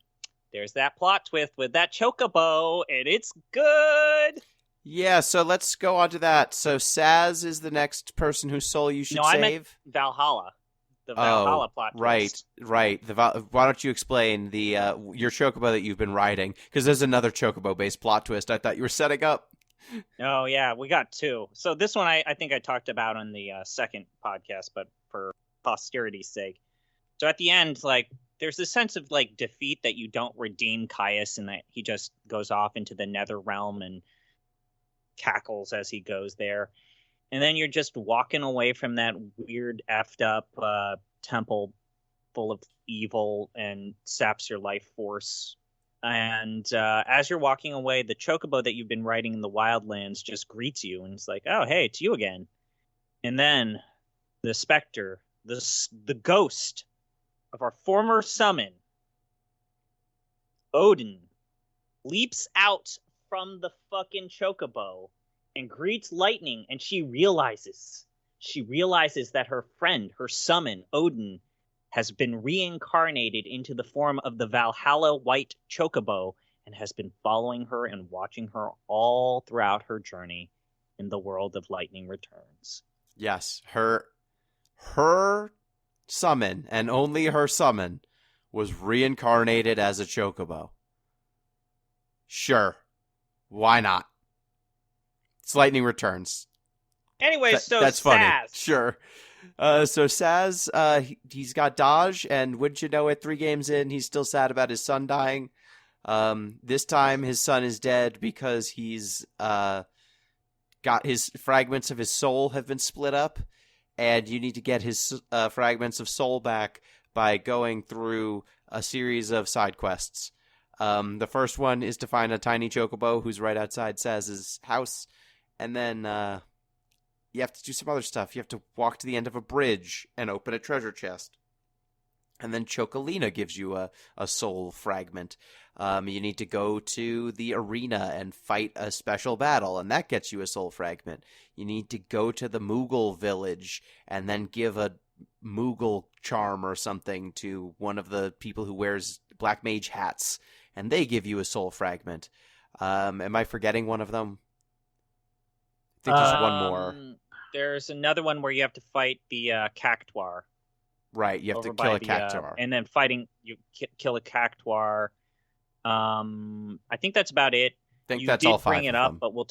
there's that plot twist with that chocobo, and it's good. Yeah, so let's go on to that. So Saz is the next person whose soul you should save? I meant Valhalla. The Valhalla plot twist. Right. Why don't you explain the your chocobo that you've been riding? Because there's another chocobo-based plot twist I thought you were setting up. Oh, yeah, we got two. So this one I think I talked about on the second podcast, but for posterity's sake. So at the end, like, there's this sense of, like, defeat that you don't redeem Caius and that he just goes off into the nether realm and cackles as he goes there. And then you're just walking away from that weird effed up temple full of evil and saps your life force. And as you're walking away, the chocobo that you've been riding in the wildlands just greets you and it's like, oh, hey, it's you again. And then the specter, the ghost of our former summon, Odin, leaps out from the fucking chocobo and greets Lightning, and she realizes that her friend, her summon, Odin, has been reincarnated into the form of the Valhalla white chocobo and has been following her and watching her all throughout her journey in the world of Lightning Returns. Yes, her summon, and only her summon, was reincarnated as a chocobo. Sure. Why not? It's Lightning Returns. Anyway, so that's funny. Saz. Sure. So Saz, he's got Dodge, and wouldn't you know it, 3 games in, he's still sad about his son dying. This time his son is dead because he's got his fragments of his soul have been split up, and you need to get his fragments of soul back by going through a series of side quests. The first one is to find a tiny chocobo who's right outside Saz's house, and then you have to do some other stuff. You have to walk to the end of a bridge and open a treasure chest. And then Chocolina gives you a soul fragment. You need to go to the arena and fight a special battle, and that gets you a soul fragment. You need to go to the Moogle village and then give a Moogle charm or something to one of the people who wears black mage hats, and they give you a soul fragment. Am I forgetting one of them? I think there's one more. There's another one where you have to fight the Cactuar. Right, you have to kill a Cactuar. And then you kill a Cactuar. I think that's about it. I think that's all 5 bring it of up, them. but we'll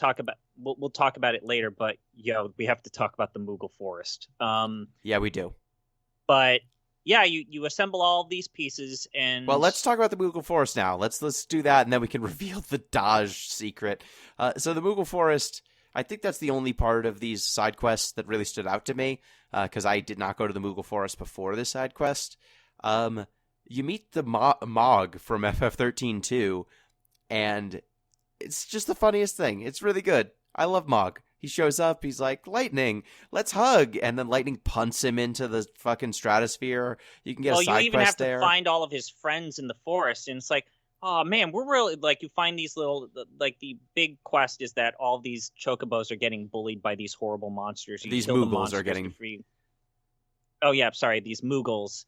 talk about it later. But we have to talk about the Moogle Forest. Yeah, we do. But yeah, you assemble all of these pieces, and well, let's talk about the Moogle Forest now. Let's do that, and then we can reveal the Dodge secret. So the Moogle Forest, I think that's the only part of these side quests that really stood out to me, because I did not go to the Moogle Forest before this side quest. You meet the Mog from FF13 too, and it's just the funniest thing. It's really good. I love Mog. He shows up, he's like, Lightning, let's hug, and then Lightning punts him into the fucking stratosphere. You can get a side quest there. You even have to find all of his friends in the forest, and it's like, oh man, we're really, like, you find these little, like, the big quest is that all these chocobos are getting bullied by these horrible monsters. These Moogles are getting... Oh yeah, sorry, these Moogles.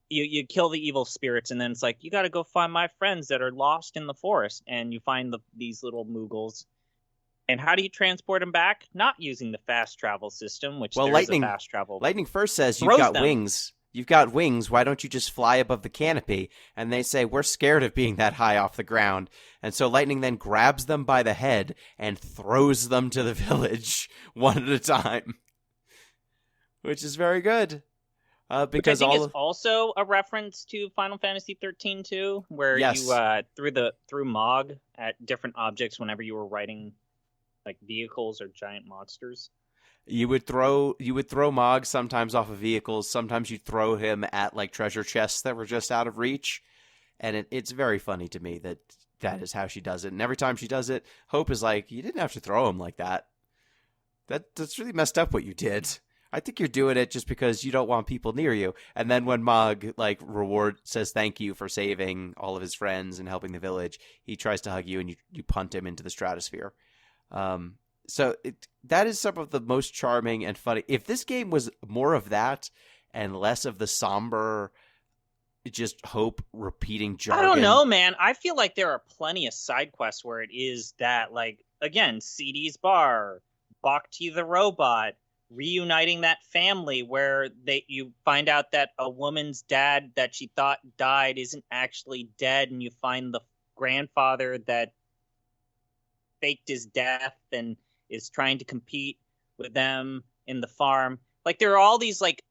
You kill the evil spirits, and then it's like, you gotta go find my friends that are lost in the forest, and you find these little Moogles. And how do you transport them back? Not using the fast travel system, which well, Lightning, is a fast travel. Lightning first says, you've got wings. You've got wings. Why don't you just fly above the canopy? And they say, we're scared of being that high off the ground. And so Lightning then grabs them by the head and throws them to the village one at a time. Which is very good. Because which I think is also a reference to Final Fantasy XIII too, where you threw Mog at different objects whenever you were riding like vehicles or giant monsters. You would throw Mog sometimes off of vehicles. Sometimes you throw him at like treasure chests that were just out of reach, and it's very funny to me that is how she does it. And every time she does it, Hope is like, "You didn't have to throw him like that. That's really messed up what you did. I think you're doing it just because you don't want people near you." And then when Mog says thank you for saving all of his friends and helping the village, he tries to hug you and you punt him into the stratosphere. So that is some of the most charming and funny. If this game was more of that and less of the somber, just Hope repeating jargon. I don't know, man. I feel like there are plenty of side quests where it is that, like, again, CD's bar, Bhakti the robot, reuniting that family where you find out that a woman's dad that she thought died isn't actually dead, and you find the grandfather that faked his death and is trying to compete with them in the farm. Like, there are all these like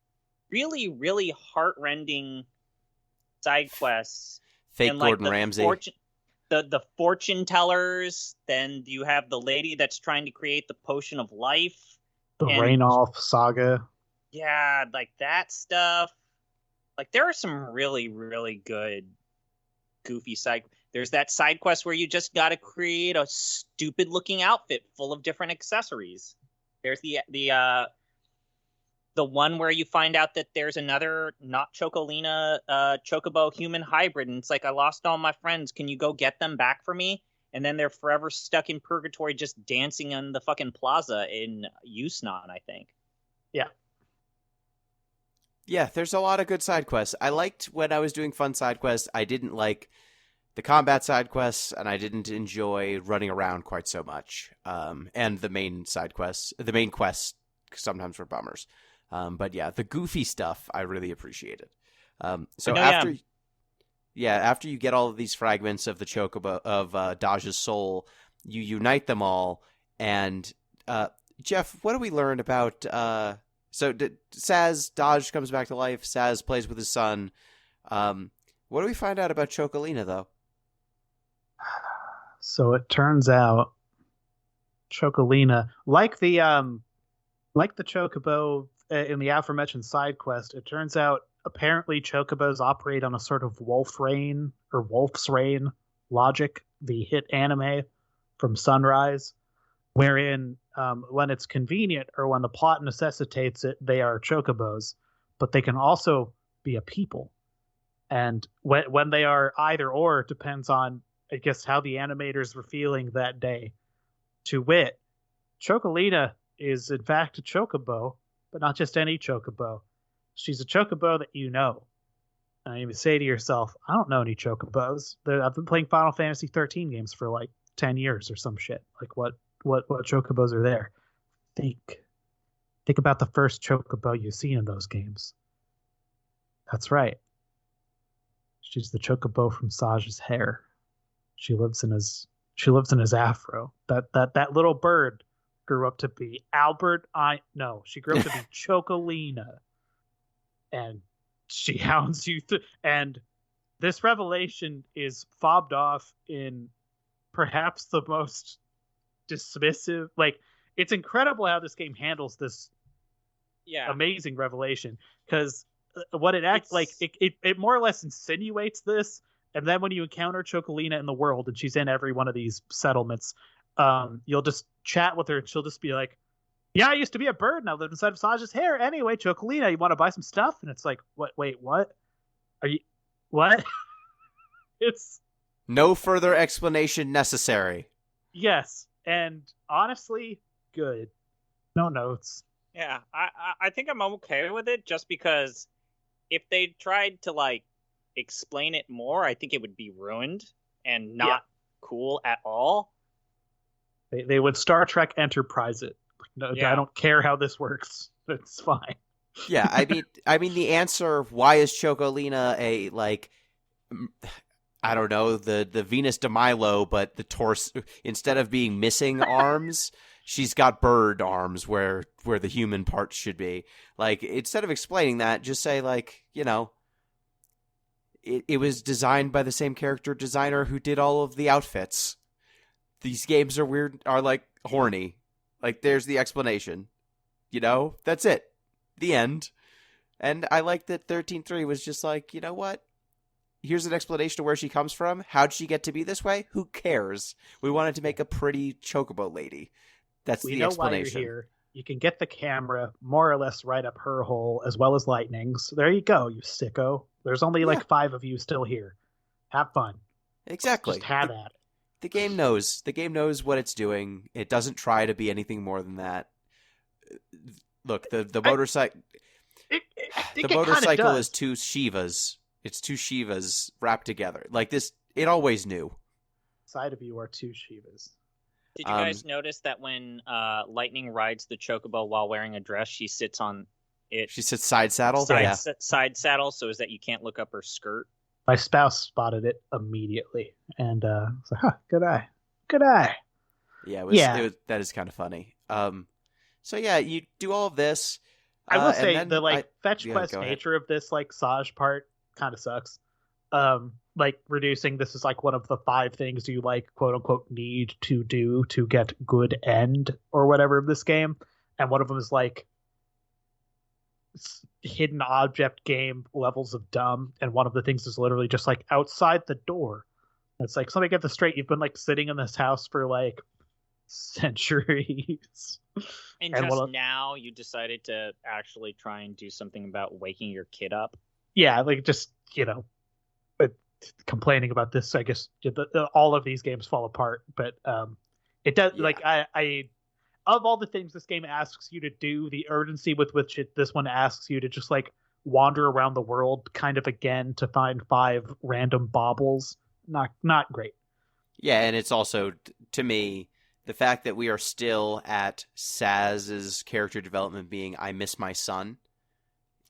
really, really heartrending side quests. Fake and, like, Gordon Ramsay. The fortune tellers. Then you have the lady that's trying to create the potion of life. The Rainoff saga. Yeah, like that stuff. Like, there are some really, really good goofy side. There's that side quest where you just got to create a stupid looking outfit full of different accessories. There's the one where you find out that there's another not Chocolina Chocobo human hybrid, and it's like, I lost all my friends. Can you go get them back for me? And then they're forever stuck in purgatory just dancing on the fucking plaza in Yusnan, I think. Yeah. Yeah, there's a lot of good side quests. I liked when I was doing fun side quests. I didn't like the combat side quests, and I didn't enjoy running around quite so much. And the main side quests, the main quests sometimes were bummers. But yeah, the goofy stuff I really appreciated. After you get all of these fragments of the Chocobo of Daj's soul, you unite them all. And Jeff, what do we learn about? Saz, Daj comes back to life. Saz plays with his son. What do we find out about Chocolina, though? So it turns out Chocolina, like the Like the chocobo in the aforementioned side quest, it turns out apparently chocobos operate on a sort of wolf's rain logic, the hit anime from Sunrise, wherein when it's convenient or when the plot necessitates it, they are chocobos, but they can also be a people. And when they are either or, it depends on, I guess, how the animators were feeling that day. To wit, Chocolina is in fact a chocobo, but not just any chocobo. She's a chocobo that you know. And you would say to yourself, I don't know any chocobos. I've been playing Final Fantasy XIII games for like 10 years or some shit. Like what chocobos are there? Think about the first chocobo you've seen in those games. That's right. She's the chocobo from Saj's hair. She lives in his afro. That little bird grew up to be she grew up to be Chocolina. And she hounds you and this revelation is fobbed off in perhaps the most dismissive, like, it's incredible how this game handles this amazing revelation, because what it acts like, it more or less insinuates this, and then when you encounter Chocolina in the world and she's in every one of these settlements, you'll just chat with her and she'll just be like, yeah, I used to be a bird and I lived inside of Saj's hair. Anyway, Chocolina, you want to buy some stuff? And it's like, wait, what? Are you, what? It's no further explanation necessary. Yes. And honestly, good. No notes. Yeah, I think I'm okay with it, just because if they tried to, like, explain it more, I think it would be ruined and not cool at all. They would Star Trek Enterprise it. No, I don't care how this works. It's fine. Yeah, I mean, the answer, why is Chocolina a, like, I don't know, the Venus de Milo, but the torso, instead of being missing arms, she's got bird arms where the human parts should be. Like, instead of explaining that, just say, like, you know, it was designed by the same character designer who did all of the outfits. These games are weird, are, like, horny. Like, there's the explanation. You know? That's it. The end. And I like that 13.3 was just like, you know what? Here's an explanation of where she comes from. How'd she get to be this way? Who cares? We wanted to make a pretty chocobo lady. That's the explanation. Why you're here. You can get the camera more or less right up her hole, as well as Lightning's. There you go, you sicko. There's only like 5 of you still here. Have fun. Exactly. Just have at it. The game knows. The game knows what it's doing. It doesn't try to be anything more than that. Look, the motorcycle. The motorcycle is 2 Shivas. It's 2 Shivas wrapped together. Like this, it always knew. Side of you are 2 Shivas. Did you guys notice that when Lightning rides the chocobo while wearing a dress, she sits on it? She sits side saddle. Side saddle, so is that you can't look up her skirt. My spouse spotted it immediately, and was like, good eye. Yeah, that is kind of funny. So yeah, you do all of this. I will say the fetch quest nature of this Saj part kind of sucks. Like reducing this is like one of the 5 things you quote unquote need to do to get good end or whatever of this game, and one of them is like hidden object game levels of dumb, and one of the things is literally just like outside the door. It's like, so let me get this straight, you've been sitting in this house for centuries, and just now you decided to actually try and do something about waking your kid up. Yeah, just complaining about this, I guess all of these games fall apart, but it does. I of all the things this game asks you to do, the urgency with which this one asks you to just wander around the world kind of again to find 5 random baubles, not great. Yeah, and it's also, to me, the fact that we are still at Saz's character development being I miss my son.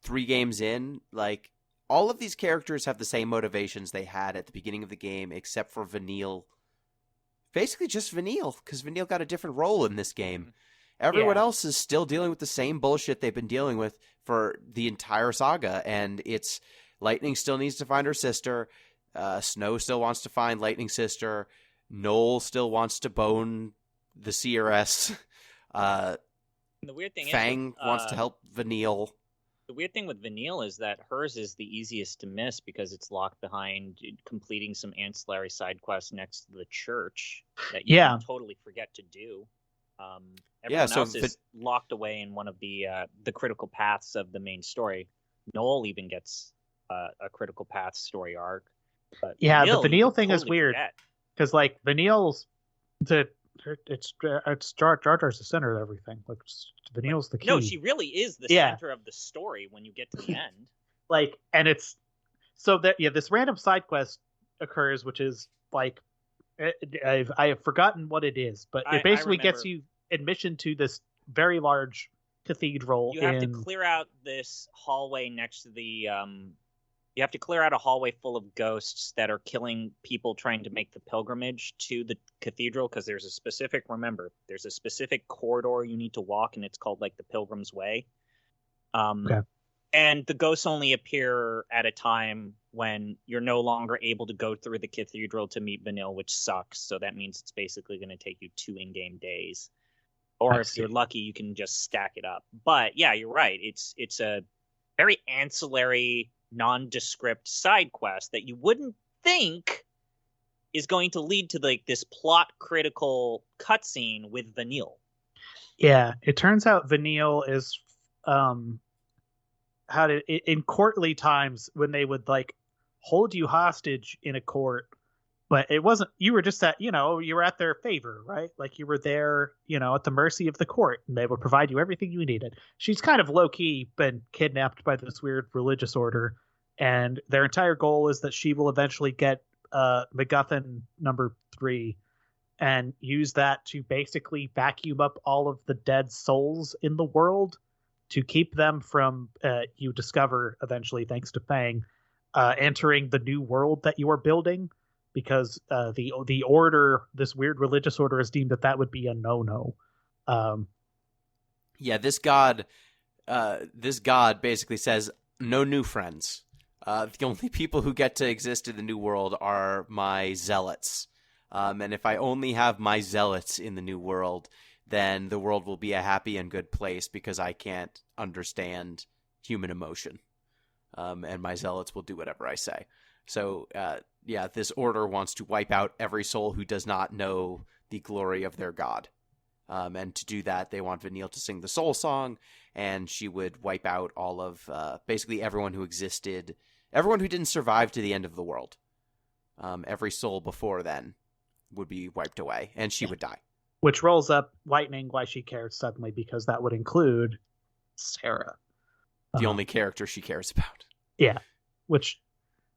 3 games in, all of these characters have the same motivations they had at the beginning of the game, except for Vanille. Basically just Vanille, because Vanille got a different role in this game. Everyone else is still dealing with the same bullshit they've been dealing with for the entire saga, and it's Lightning still needs to find her sister, Snow still wants to find Lightning's sister, Noel still wants to bone the CRS, The weird thing Fang is, wants to help Vanille. the weird thing with Vanille is that hers is the easiest to miss because it's locked behind completing some ancillary side quests next to the church that you can totally forget to do. Everyone else is locked away in one of the critical paths of the main story. Noel even gets a critical path story arc. But yeah, Vanille, the Vanille thing totally is weird because like Vanille's it's Jar Jar's the center of everything. Like Vanille's the key. No, she really is the center of the story when you get to the end. Like, and it's so that this random side quest occurs, which is like I have forgotten what it is, but it basically gets you admission to this very large cathedral. You have to clear out this hallway next to the you have to clear out a hallway full of ghosts that are killing people trying to make the pilgrimage to the cathedral, because there's a specific corridor you need to walk, and it's called like the Pilgrim's Way. And the ghosts only appear at a time when you're no longer able to go through the cathedral to meet Vanille, which sucks. So that means it's basically going to take you 2 in-game days. Or if you're lucky, you can just stack it up. But yeah, you're right. It's a very ancillary, nondescript side quest that you wouldn't think is going to lead to like this plot critical cutscene with Vanille. Yeah, it turns out Vanille is in courtly times when they would like hold you hostage in a court, but it wasn't, you were just at, you were at their favor, right? Like you were there, at the mercy of the court, and they would provide you everything you needed. She's kind of low key been kidnapped by this weird religious order, and their entire goal is that she will eventually get MacGuffin number 3 and use that to basically vacuum up all of the dead souls in the world to keep them from, you discover eventually, thanks to Fang, entering the new world that you are building, because the order, this weird religious order, has deemed that would be a no-no. This god basically says, no new friends. The only people who get to exist in the new world are my zealots. And if I only have my zealots in the new world, then the world will be a happy and good place, because I can't understand human emotion. And my zealots will do whatever I say. So, this order wants to wipe out every soul who does not know the glory of their god. And to do that, they want Vanille to sing the soul song, and she would wipe out all of basically everyone who existed, everyone who didn't survive to the end of the world. Every soul before then would be wiped away, and she would die. Which rolls up lightning why she cares suddenly, because that would include Sarah. The only character she cares about. Yeah, which,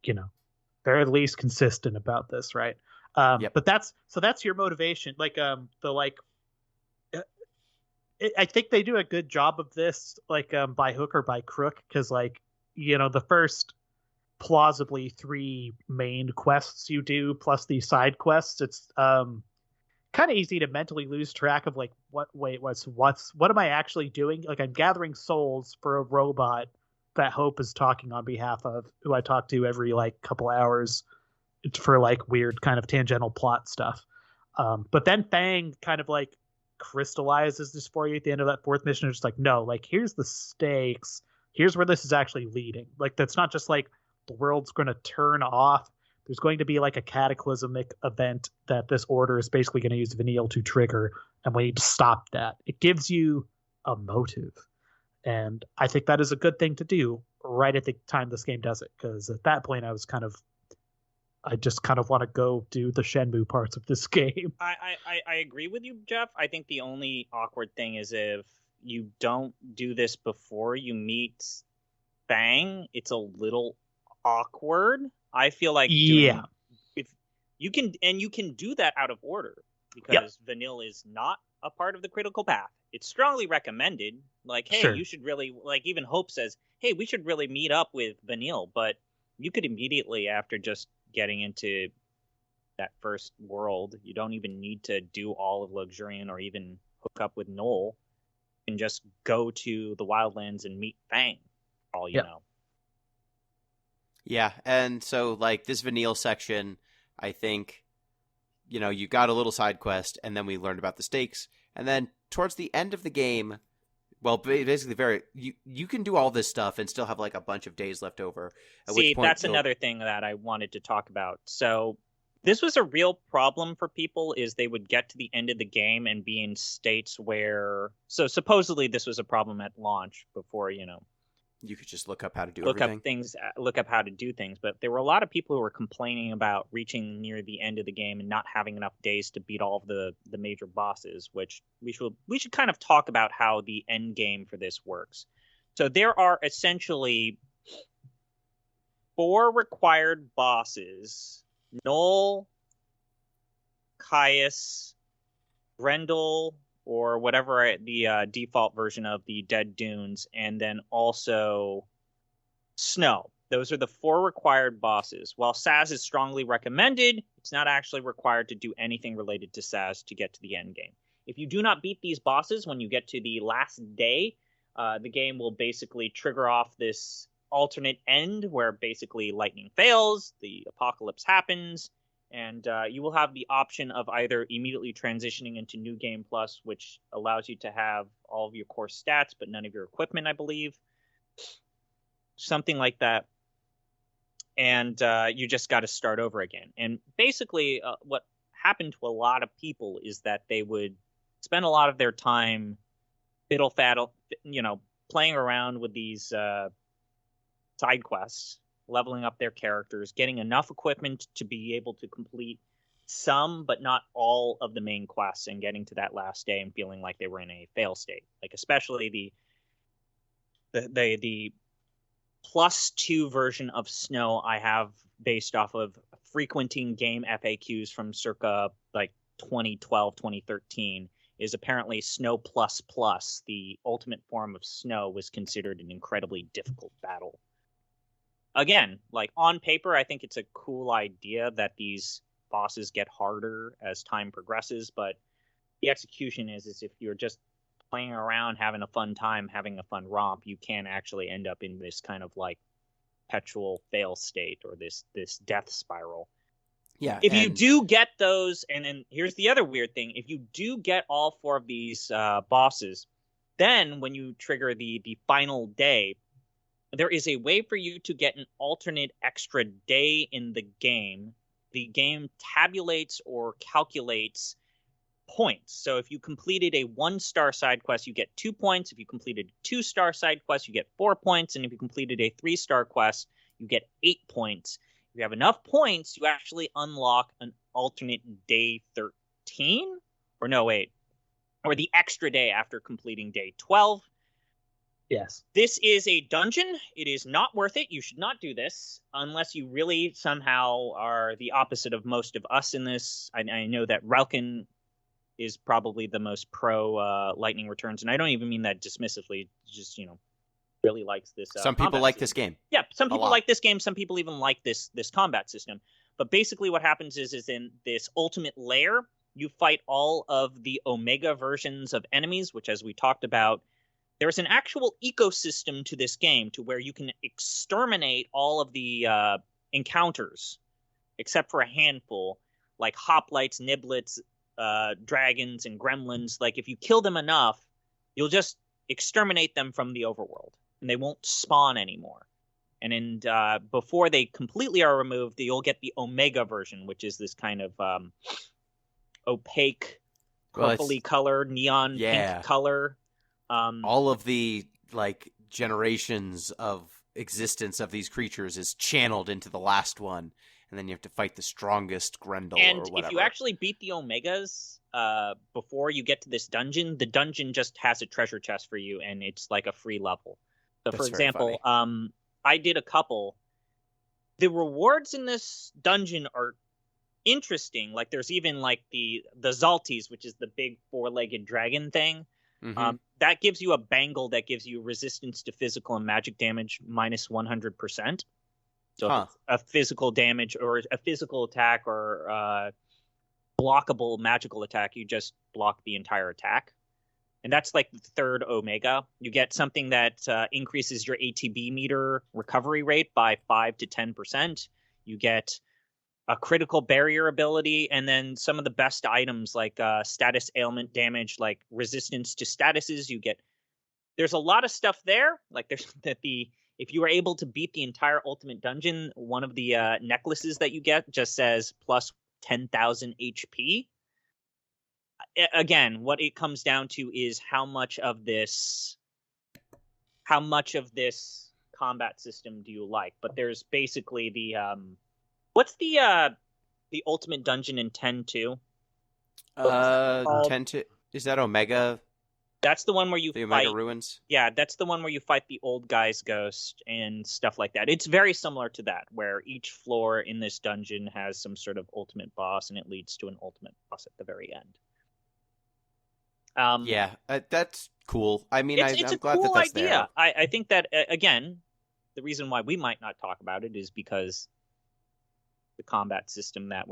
they're at least consistent about this, right? But that's your motivation. I think they do a good job of this, by hook or by crook, because the first plausibly 3 main quests you do plus these side quests, it's kind of easy to mentally lose track of what am I actually doing? Like, I'm gathering souls for a robot that Hope is talking on behalf of, who I talk to every couple hours for weird kind of tangential plot stuff. But then Fang kind of crystallizes this for you at the end of that 4th mission. It's just no, here's the stakes. Here's where this is actually leading. That's not just the world's going to turn off. There's going to be a cataclysmic event that this order is basically going to use Vanille to trigger, and we need to stop that. It gives you a motive. And I think that is a good thing to do right at the time this game does it, because at that point I just kind of want to go do the Shenmue parts of this game. I agree with you, Jeff. I think the only awkward thing is if you don't do this before you meet Fang, it's a little awkward. I feel like if you can do that out of order, because Vanille is not a part of the critical path. It's strongly recommended. Hey, you should really, even Hope says, hey, we should really meet up with Vanille, but you could immediately, after just getting into that first world, you don't even need to do all of Luxurian or even hook up with Noel, and just go to the Wildlands and meet Fang, for all you know. Yeah, and so this Vanille section, I think, you got a little side quest, and then we learned about the stakes, and then towards the end of the game, Well, basically, you can do all this stuff and still have like a bunch of days left over. At See, which point that's another thing that I wanted to talk about. So this was a real problem for people is they would get to the end of the game and be in states where so supposedly this was a problem at launch before, you could just look up how to do look everything. up things, look up how to do things. But there were a lot of people who were complaining about reaching near the end of the game and not having enough days to beat all of the major bosses, which we should kind of talk about how the end game for this works. So there are essentially 4 required bosses: Noel, Caius, Grendel, or whatever the default version of the Dead Dunes, and then also Snow. Those are the 4 required bosses. While Saz is strongly recommended, it's not actually required to do anything related to Saz to get to the end game. If you do not beat these bosses when you get to the last day, the game will basically trigger off this alternate end where basically lightning fails, the apocalypse happens, and you will have the option of either immediately transitioning into New Game Plus, which allows you to have all of your core stats but none of your equipment, I believe. Something like that. And you just got to start over again. And basically what happened to a lot of people is that they would spend a lot of their time fiddle-faddle, playing around with these side quests, leveling up their characters, getting enough equipment to be able to complete some but not all of the main quests, and getting to that last day and feeling like they were in a fail state. Like especially the +2 version of Snow I have based off of frequenting game FAQs from circa like 2012, 2013 is apparently Snow plus plus. The ultimate form of Snow was considered an incredibly difficult battle. Again, like on paper, I think it's a cool idea that these bosses get harder as time progresses, but the execution is if you're just playing around, having a fun time, having a fun romp, you can actually end up in this kind of like perpetual fail state or this death spiral. Yeah. If you do get those, and then here's the other weird thing, if you do get all 4 of these bosses, then when you trigger the final day, there is a way for you to get an alternate extra day in the game. The game tabulates or calculates points. So if you completed a 1-star side quest, you get 2 points. If you completed a 2-star side quest, you get 4 points. And if you completed a 3-star quest, you get 8 points. If you have enough points, you actually unlock an alternate day 13. Or no, wait. Or the extra day after completing day 12. Yes. This is a dungeon. It is not worth it. You should not do this unless you really somehow are the opposite of most of us in this. I know that Ralkin is probably the most pro Lightning Returns, and I don't even mean that dismissively. Just really likes this. Some people like this game. Yeah, some people like this game. Some people even like this combat system. But basically, what happens is in this ultimate lair, you fight all of the Omega versions of enemies, which, as we talked about, there's an actual ecosystem to this game to where you can exterminate all of the encounters, except for a handful, like hoplites, niblets, dragons, and gremlins. Like, if you kill them enough, you'll just exterminate them from the overworld, and they won't spawn anymore. And before they completely are removed, you'll get the Omega version, which is this kind of opaque, purpley color, neon pink color. All of the generations of existence of these creatures is channeled into the last one, and then you have to fight the strongest Grendel or whatever. And if you actually beat the Omegas before you get to this dungeon, the dungeon just has a treasure chest for you, and it's like a free level. So, for example, I did a couple. The rewards in this dungeon are interesting. Like, there's even the Zalties, which is the big 4-legged dragon thing. Mm-hmm. That gives you a bangle that gives you resistance to physical and magic damage minus 100%. So if a physical damage or a physical attack or blockable magical attack, you just block the entire attack. And that's like the 3rd Omega. You get something that increases your ATB meter recovery rate by 5 to 10%. You get a critical barrier ability, and then some of the best items like status ailment damage, like resistance to statuses. You get there's a lot of stuff there. Like there's if you were able to beat the entire ultimate dungeon, one of the necklaces that you get just says plus 10,000 HP. Again, what it comes down to is how much of this combat system do you like? But there's basically the what's the ultimate dungeon in 10-2? 10-2 is that Omega? That's the one where you the fight Omega Ruins. Yeah, that's the one where you fight the old guy's ghost and stuff like that. It's very similar to that, where each floor in this dungeon has some sort of ultimate boss, and it leads to an ultimate boss at the very end. Yeah, that's cool. I mean, it's I'm a glad cool that that's idea. there. I think that again, the reason why we might not talk about it is because the combat system that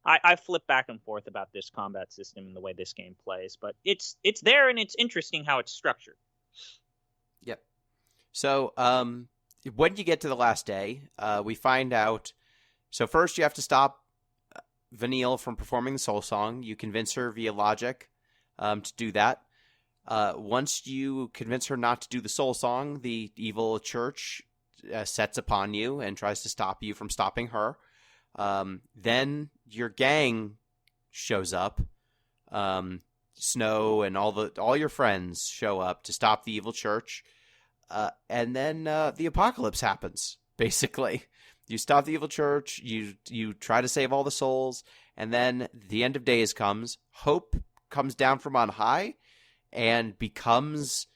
I flip back and forth about this combat system and the way this game plays, but it's there and it's interesting how it's structured. Yep. So, when you get to the last day, we find out. So first, you have to stop Vanille from performing the soul song. You convince her via logic to do that. Once you convince her not to do the soul song, the evil church sets upon you and tries to stop you from stopping her. Then your gang shows up. Snow and all your friends show up to stop the evil church. And then the apocalypse happens, basically. You stop the evil church, you try to save all the souls, and then the end of days comes. Hope comes down from on high and becomes...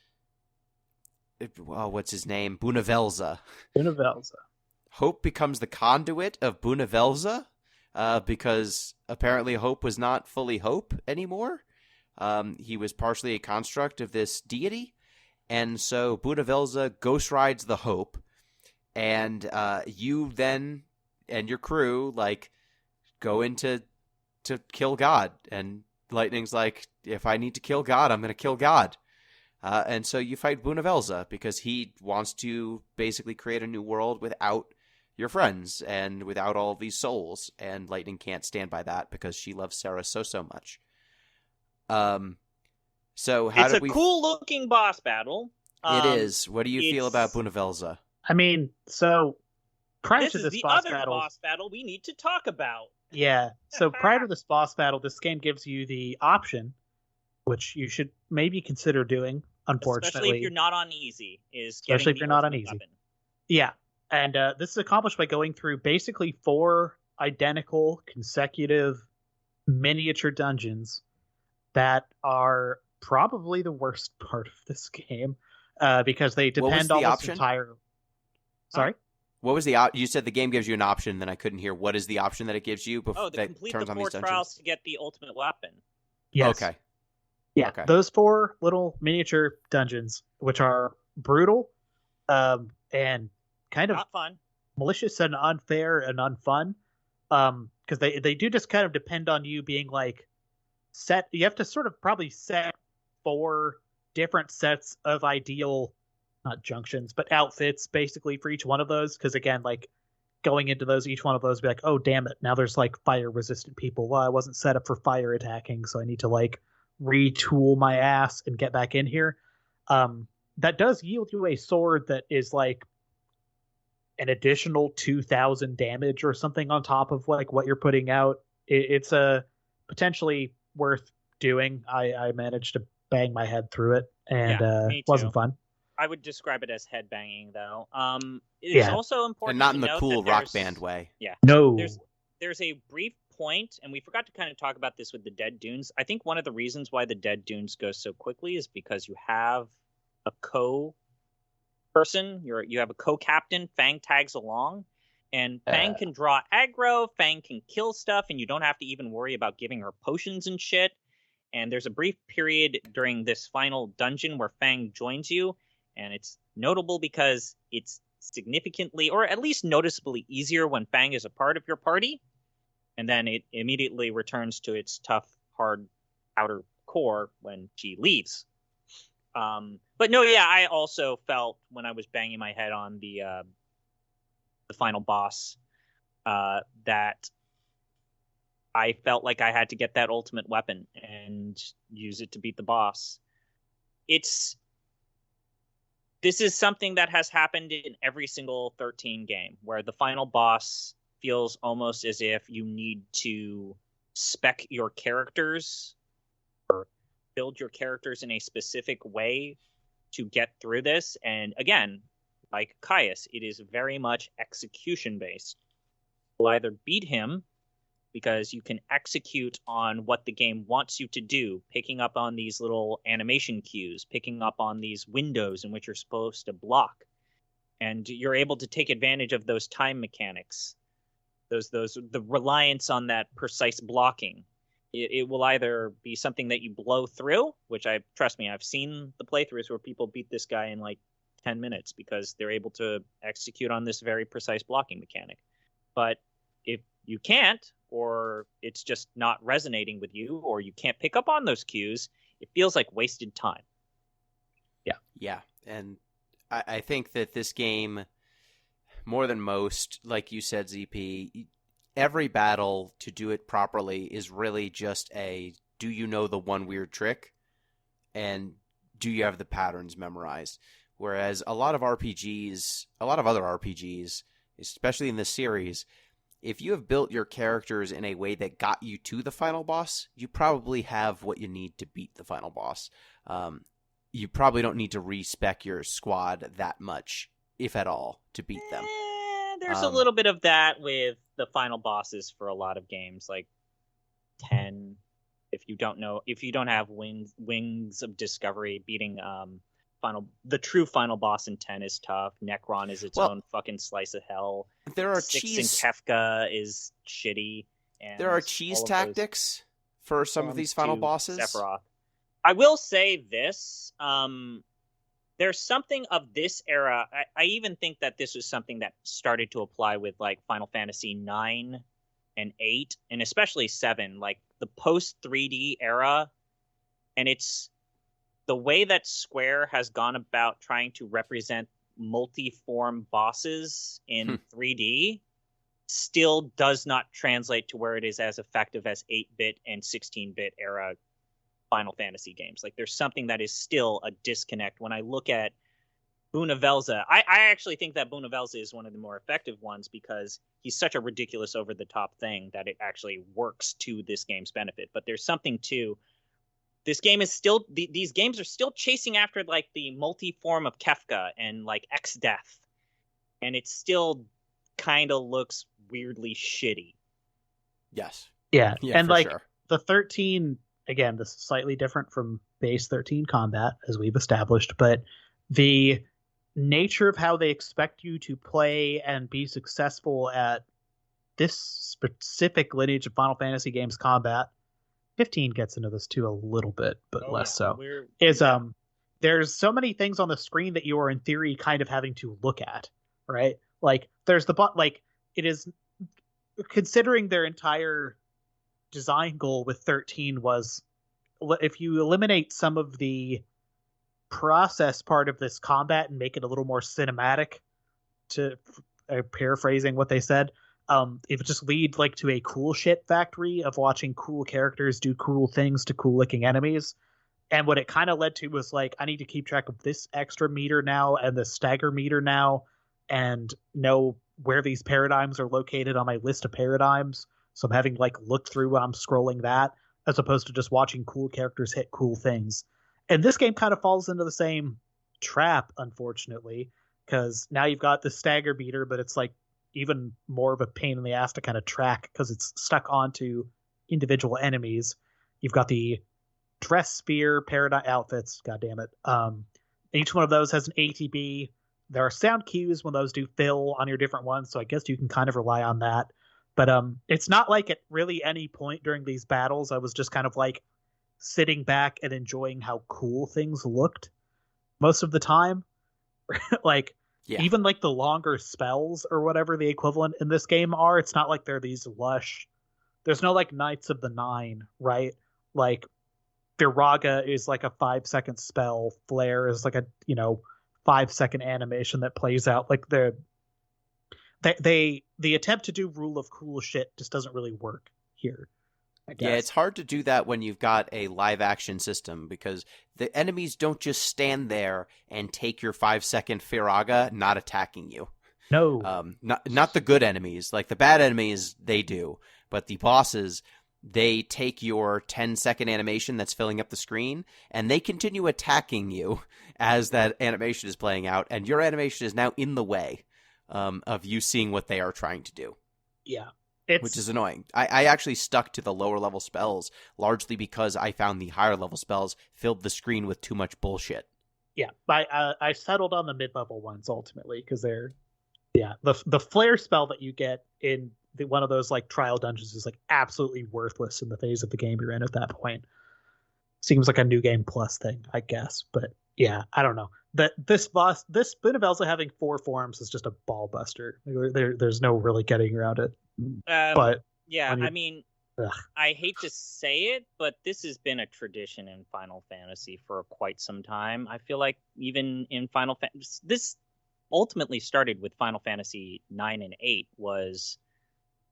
what's his name? Bunavelza. Hope becomes the conduit of Bunavelza, because apparently Hope was not fully Hope anymore. He was partially a construct of this deity, and so Bunavelza ghost rides the Hope, and you then and your crew go into to kill God, and Lightning's like, if I need to kill God, I'm going to kill God. And so you fight Bunavelza because he wants to basically create a new world without your friends and without all of these souls, and Lightning can't stand by that because she loves Sarah so much. So how it's did a cool looking boss battle. It is. What do you feel about Bunavelza? I mean, so prior to is this the boss other battle, boss battle we need to talk about. Yeah. So prior to this boss battle, this game gives you the option, which you should maybe consider doing. Unfortunately, especially if you're not on easy, weapon. Yeah. And this is accomplished by going through basically 4 identical consecutive miniature dungeons that are probably the worst part of this game, because they depend almost entirely. Sorry? What was you said the game gives you an option, then I couldn't hear. What is the option that it gives you before that complete turns the on 4 these dungeons? trials to get the ultimate weapon. Yes. Okay. Yeah, okay. Those 4 little miniature dungeons, which are brutal, and kind of not fun, malicious and unfair and unfun, because they do just kind of depend on you being set. You have to sort of probably set 4 different sets of ideal, not junctions, but outfits basically for each one of those. Because again, going into those, each one of those be like, oh damn it, now there's fire resistant people. Well, I wasn't set up for fire attacking, so I need to retool my ass and get back in here. That does yield you a sword that is an additional 2,000 damage or something on top of what you're putting out. It's potentially worth doing. I managed to bang my head through it, and it wasn't fun. I would describe it as headbanging, though. It's also important, and not in to the note cool that rock band way. Yeah, no. There's a brief point, and we forgot to kind of talk about this with the Dead Dunes. I think one of the reasons why the Dead Dunes go so quickly is because you have a person. You have a co-captain. Fang tags along, and Fang can draw aggro. Fang can kill stuff, and you don't have to even worry about giving her potions and shit. And there's a brief period during this final dungeon where Fang joins you, and it's notable because it's significantly, or at least noticeably, easier when Fang is a part of your party, and then it immediately returns to its tough, hard outer core when she leaves. But no, yeah, I also felt when I was banging my head on the final boss that I felt like I had to get that ultimate weapon and use it to beat the boss. It's This is something that has happened in every single 13 game, where the final boss feels almost as if you need to spec your characters or build your characters in a specific way to get through this. And again, like Caius, it is very much execution based. You'll either beat him because you can execute on what the game wants you to do, picking up on these little animation cues, picking up on these windows in which you're supposed to block. And you're able to take advantage of those time mechanics, the reliance on that precise blocking. It will either be something that you blow through, which trust me, I've seen the playthroughs where people beat this guy in like 10 minutes because they're able to execute on this very precise blocking mechanic. But if you can't, or it's just not resonating with you, or you can't pick up on those cues, it feels like wasted time. Yeah. And I think that this game, more than most, like you said, ZP, every battle, to do it properly, is really just do you know the one weird trick? And do you have the patterns memorized? Whereas a lot of other RPGs, especially in this series, if you have built your characters in a way that got you to the final boss, you probably have what you need to beat the final boss. You probably don't need to respec your squad that much, if at all, to beat them. There's a little bit of that with the final bosses for a lot of games, like 10. If you don't have Wings of Discovery, beating the true final boss in 10 is tough. Necron is its own fucking slice of hell. There are 6 cheese. in Kefka is shitty. And there are cheese tactics for some of these final bosses. Sephiroth. I will say this. There's something of this era. I even think that this was something that started to apply with like Final Fantasy 9 and 8, and especially 7, like the post 3D era. And it's the way that Square has gone about trying to represent multi-form bosses in 3D still does not translate to where it is as effective as 8-bit and 16-bit era Final Fantasy games. Like, there's something that is still a disconnect. When I look at Bunavelza, I actually think that Bunavelza is one of the more effective ones because he's such a ridiculous over-the-top thing that it actually works to this game's benefit. But there's something to this game is still these games are still chasing after like the multi-form of Kefka and like X-Death, and it still kind of looks weirdly shitty. Yes. Yeah, and like sure. The 13, again, this is slightly different from base 13 combat, as we've established, but the nature of how they expect you to play and be successful at this specific lineage of Final Fantasy games combat, 15 gets into this too a little bit, but less so. There's so many things on the screen that you are in theory kind of having to look at, right? Like there's it is, considering their entire design goal with 13 was, if you eliminate some of the process part of this combat and make it a little more cinematic, to paraphrasing what they said, it would just lead like to a cool shit factory of watching cool characters do cool things to cool looking enemies. And what it kind of led to was like, I need to keep track of this extra meter now and the stagger meter now, and know where these paradigms are located on my list of paradigms. So I'm having like looked through when I'm scrolling that, as opposed to just watching cool characters hit cool things. And this game kind of falls into the same trap, unfortunately, because now you've got the stagger meter, but it's like even more of a pain in the ass to kind of track because it's stuck onto individual enemies. You've got the dress spear paradigm outfits, god damn it. Each one of those has an ATB. There are sound cues when those do fill on your different ones, so I guess you can kind of rely on that. But it's not like at really any point during these battles I was just kind of like sitting back and enjoying how cool things looked most of the time. Like, yeah. Even like the longer spells or whatever the equivalent in this game are, it's not like they're these lush. There's no like Knights of the Nine, right? Like Viraga is like a 5-second spell. Flare is like a 5-second animation that plays out. Like the attempt to do rule of cool shit just doesn't really work here. I guess. Yeah, it's hard to do that when you've got a live action system because the enemies don't just stand there and take your 5-second Firaga not attacking you. No. Not the good enemies. Like the bad enemies, they do. But the bosses, they take your 10-second animation that's filling up the screen, and they continue attacking you as that animation is playing out, and your animation is now in the way of you seeing what they are trying to do. Yeah. Which is annoying. I actually stuck to the lower level spells largely because I found the higher level spells filled the screen with too much bullshit. Yeah, I settled on the mid-level ones ultimately because they're the flare spell that you get in one of those like trial dungeons is like absolutely worthless in the phase of the game you're in at that point. Seems like a new game plus thing, I guess, but yeah, I don't know. This Benevelza having 4 forms is just a ball buster. There's no really getting around it. But yeah, I mean, ugh. I hate to say it, but this has been a tradition in Final Fantasy for quite some time. I feel like even in Final Fantasy, this ultimately started with Final Fantasy 9 and 8 was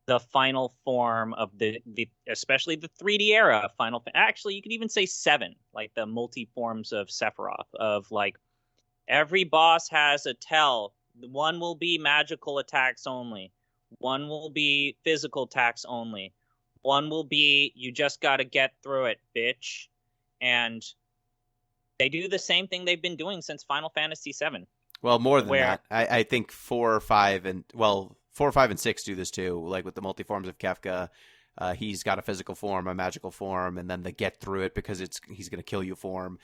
the final form of the especially the 3D era of actually you could even say 7, like the multi forms of Sephiroth, of like every boss has a tell. One will be magical attacks only. One will be physical attacks only. One will be you just got to get through it, bitch. And they do the same thing they've been doing since Final Fantasy VII. Well, more than that. I think 4, 5, and 6 do this too. Like with the multi-forms of Kefka, he's got a physical form, a magical form, and then the get through it because he's going to kill you form.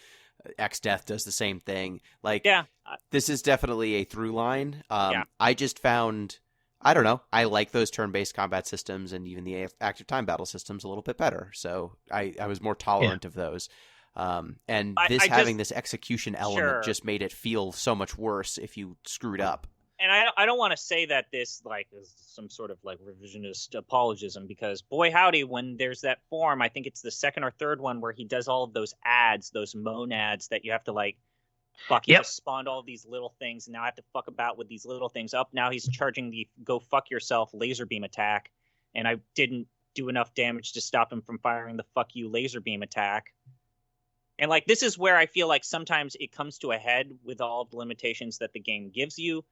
X-Death does the same thing. Like, yeah. This is definitely a through line. I just found... I don't know. I like those turn-based combat systems and even the active time battle systems a little bit better. So I was more tolerant of those. And having this execution element just made it feel so much worse if you screwed up. And I don't want to say that this like is some sort of like revisionist apologism because boy howdy, when there's that form, I think it's the second or third one where he does all of those ads, those monads that you have to like fuck, he just spawned all these little things, and now I have to fuck about with these little things. Now he's charging the go fuck yourself laser beam attack, and I didn't do enough damage to stop him from firing the fuck you laser beam attack. And like this is where I feel like sometimes it comes to a head with all of the limitations that the game gives you.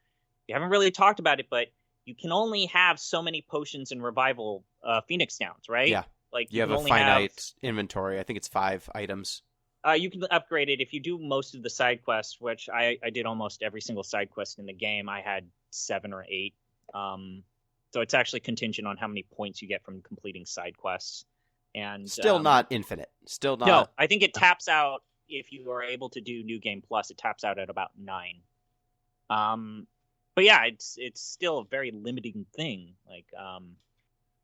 You haven't really talked about it, but you can only have so many potions and revival Phoenix Downs, right? Yeah. Like you have a finite inventory. I think it's 5 items. You can upgrade it if you do most of the side quests, which I did almost every single side quest in the game. I had 7 or 8. So it's actually contingent on how many points you get from completing side quests. And still not infinite. Still not. No, I think it taps out if you are able to do New Game Plus. It taps out at about 9. But yeah, it's still a very limiting thing.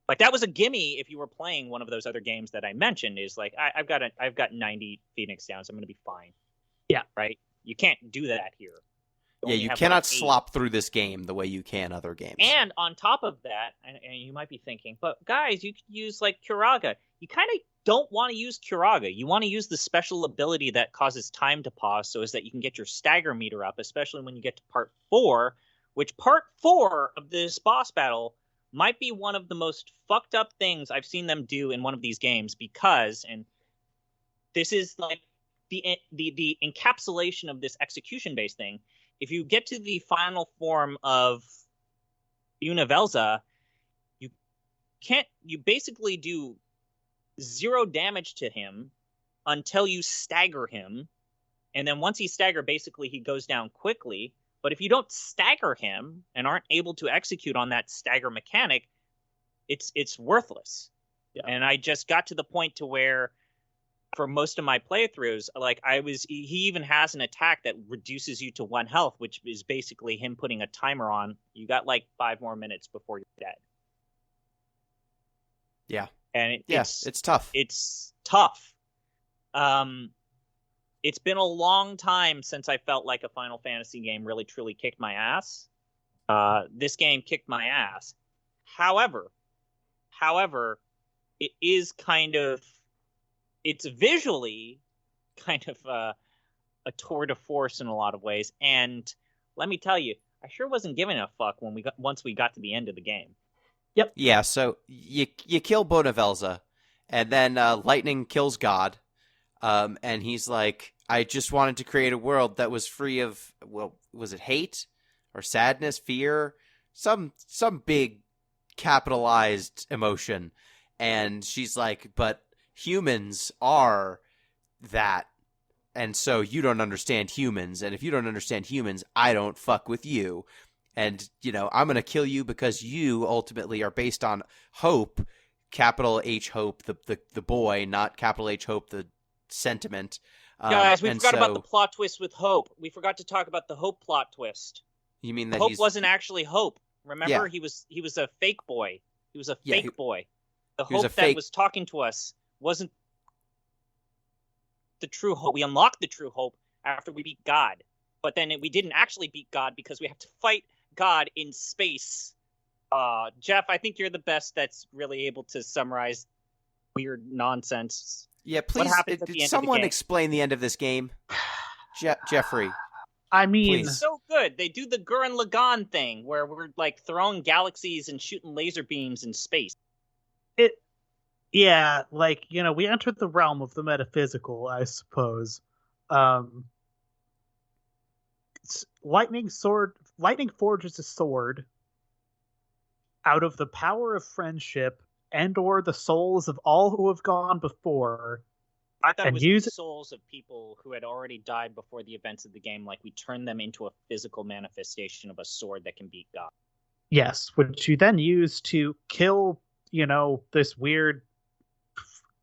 Like that was a gimme if you were playing one of those other games that I mentioned. Is like I've got 90 Phoenix Downs. I'm going to be fine. Yeah, right. You can't do that here. You cannot slop through this game the way you can other games. And on top of that, and you might be thinking, but guys, you could use like Curaga. You kind of don't want to use Curaga. You want to use the special ability that causes time to pause, so as that you can get your stagger meter up, especially when you get to part 4. Which part 4 of this boss battle might be one of the most fucked up things I've seen them do in one of these games, because, and this is like the encapsulation of this execution-based thing. If you get to the final form of Univelza, you basically do 0 damage to him until you stagger him, and then once he's staggered, basically he goes down quickly. But if you don't stagger him and aren't able to execute on that stagger mechanic, it's worthless. Yeah. And I just got to the point to where, for most of my playthroughs, like he even has an attack that reduces you to 1 health, which is basically him putting a timer on. You got like 5 more minutes before you're dead. Yeah. And it's tough. It's tough. It's been a long time since I felt like a Final Fantasy game really truly kicked my ass. This game kicked my ass. However, it is it's visually kind of a tour de force in a lot of ways. And let me tell you, I sure wasn't giving a fuck once we got to the end of the game. Yep. Yeah, so you kill Bonavelza, And then lightning kills God. And he's like, I just wanted to create a world that was free of, well, was it hate or sadness, fear, some big capitalized emotion. And she's like, but humans are that. And so you don't understand humans. And if you don't understand humans, I don't fuck with you. And, I'm going to kill you because you ultimately are based on hope, capital H hope, the boy, not capital H hope, the sentiment. Guys, we forgot about the plot twist with Hope. We forgot to talk about the Hope plot twist. You mean that Hope wasn't actually Hope. Remember, Yeah. he was a fake boy. He was a fake boy. The he was Hope a that fake- was talking to us wasn't the true Hope. We unlocked the true Hope after we beat God. But then we didn't actually beat God because we have to fight God in space. Jeff, I think you're the best that's really able to summarize weird nonsense. Yeah, please, happens at the did end of the someone game? explain the end of this game? Jeffrey. I mean, Please. So good. They do the Gurren Lagann thing where we're like throwing galaxies and shooting laser beams in space. yeah, like, we entered the realm of the metaphysical, I suppose. Lightning forges a sword out of the power of friendship and or the souls of all who have gone before. I thought it And was use the it- souls of people who had already died before the events of the game. Like we turn them into a physical manifestation of a sword that can beat God. Yes, which you then use to kill, this weird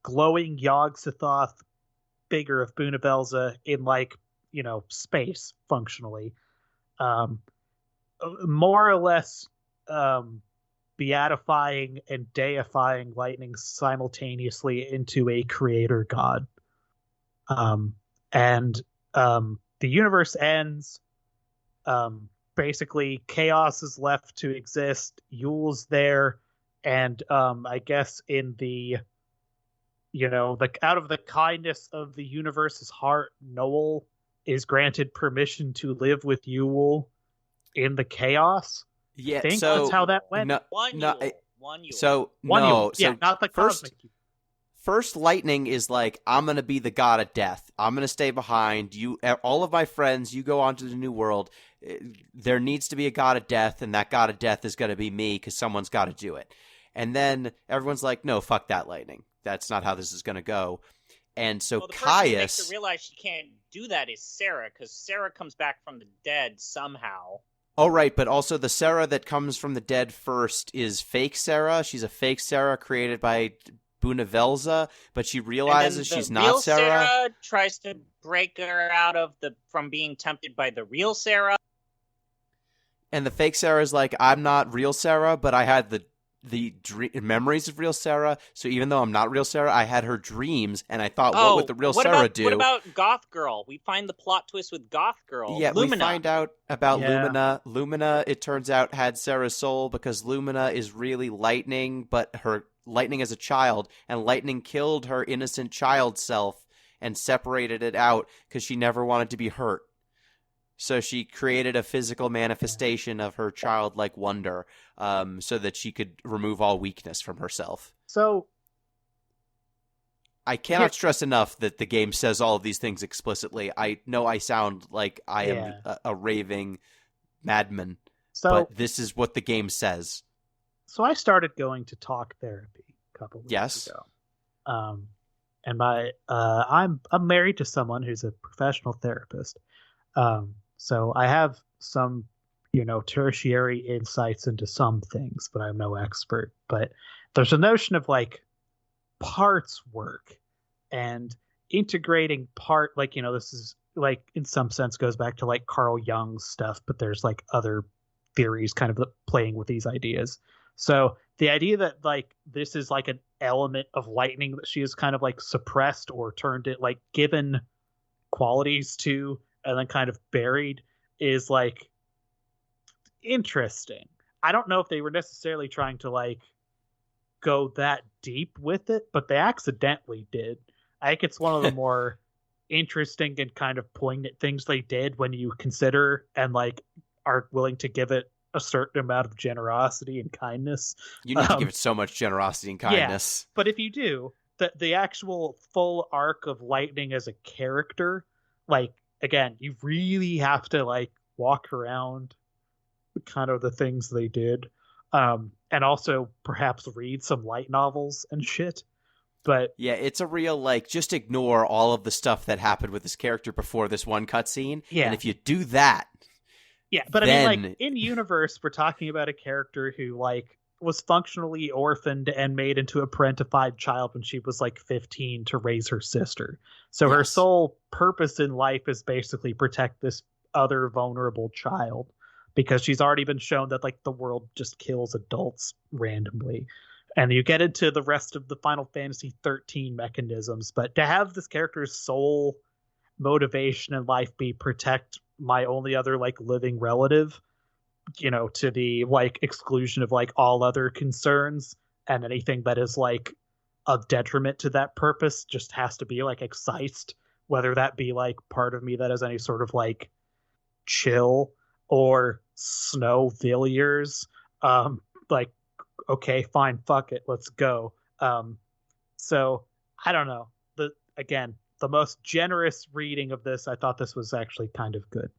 glowing Yog-Sothoth figure of Bunavelza in, space, functionally. More or less beatifying and deifying lightning simultaneously into a creator god. And the universe ends. Basically, chaos is left to exist. Yule's there, and I guess in the out of the kindness of the universe's heart, Noel is granted permission to live with Yule in the chaos. Yeah, I think so that's how that went. no, One no, Yule. One Yule. so One no, Yule. so Yeah, not the first, cosmic Yule. First, Lightning is like, I'm going to be the god of death. I'm going to stay behind. You, all of my friends, you go on to the new world. There needs to be a god of death, and that god of death is going to be me because someone's got to do it. And then everyone's like, no, fuck that, Lightning. That's not how this is going to go. And so well, the person who makes Caius... her realize she can't do that is Sarah, because Sarah comes back from the dead somehow. Oh, right, but also the Sarah that comes from the dead first is fake Sarah. She's a fake Sarah created by Bunavelza, but she realizes she's not real Sarah. Sarah tries to break her out of from being tempted by the real Sarah. And the fake Sarah is like, I'm not real Sarah, but I had the memories of real Sarah. So even though I'm not real Sarah, I had her dreams, and I thought, what would the real Sarah do? What about Goth Girl? We find the plot twist with Goth Girl. Yeah, Lumina. we find out about Yeah. Lumina. Lumina, it turns out, had Sarah's soul because Lumina is really Lightning, but her Lightning as a child, and Lightning killed her innocent child self and separated it out because she never wanted to be hurt. So she created a physical manifestation of her childlike wonder, so that she could remove all weakness from herself. So I cannot stress enough that the game says all of these things explicitly. I know I sound like I am a raving madman, but this is what the game says. So I started going to talk therapy a couple weeks ago. And I'm married to someone who's a professional therapist. So I have some, tertiary insights into some things, but I'm no expert. But there's a notion of parts work and integrating this is in some sense goes back to Carl Jung's stuff, but there's other theories kind of playing with these ideas. So the idea that this is an element of Lightning that she has kind of suppressed or turned it given qualities to and then kind of buried is interesting. I don't know if they were necessarily trying to go that deep with it, but they accidentally did. I think it's one of the more interesting and kind of poignant things they did when you consider and are willing to give it a certain amount of generosity and kindness. You need to give it so much generosity and kindness. Yeah, but if you do, the actual full arc of Lightning as a character, like, again, you really have to like walk around kind of the things they did, and also perhaps read some light novels and shit. But yeah, it's a real, like, just ignore all of the stuff that happened with this character before this one cutscene. Yeah. And if you do that, yeah, but then... I mean, like, in universe, we're talking about a character who like was functionally orphaned and made into a parentified child when she was like 15 to raise her sister. So her Yes. sole purpose in life is basically protect this other vulnerable child, because she's already been shown that like the world just kills adults randomly. And you get into the rest of the Final Fantasy XIII mechanisms, but to have this character's sole motivation in life be protect my only other like living relative, you know, to the like exclusion of like all other concerns, and anything that is like a detriment to that purpose just has to be like excised, whether that be like part of me that has any sort of like chill or snow villiers, like, okay, fine, fuck it, let's go. So I don't know. The most generous reading of this, I thought this was actually kind of good.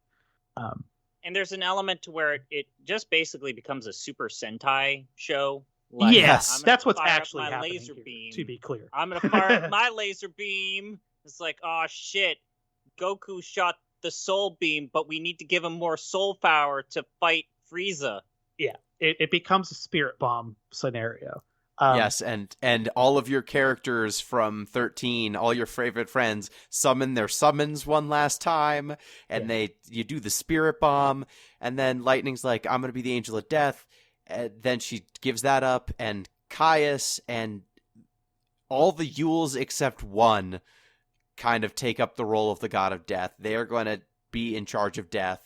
And there's an element to where it just basically becomes a Super Sentai show. Like, Yes, I'm gonna that's what's fire up actually my happening laser here, beam. to be clear. I'm gonna fire up my laser beam. It's like, oh shit, Goku shot the soul beam, but we need to give him more soul power to fight Frieza. Yeah, it becomes a spirit bomb scenario. Yes, and all of your characters from 13, all your favorite friends, summon their summons one last time, and you do the spirit bomb, and then Lightning's like, I'm gonna be the Angel of Death, and then she gives that up, and Caius and all the Yules except one kind of take up the role of the God of Death. They are going to be in charge of death.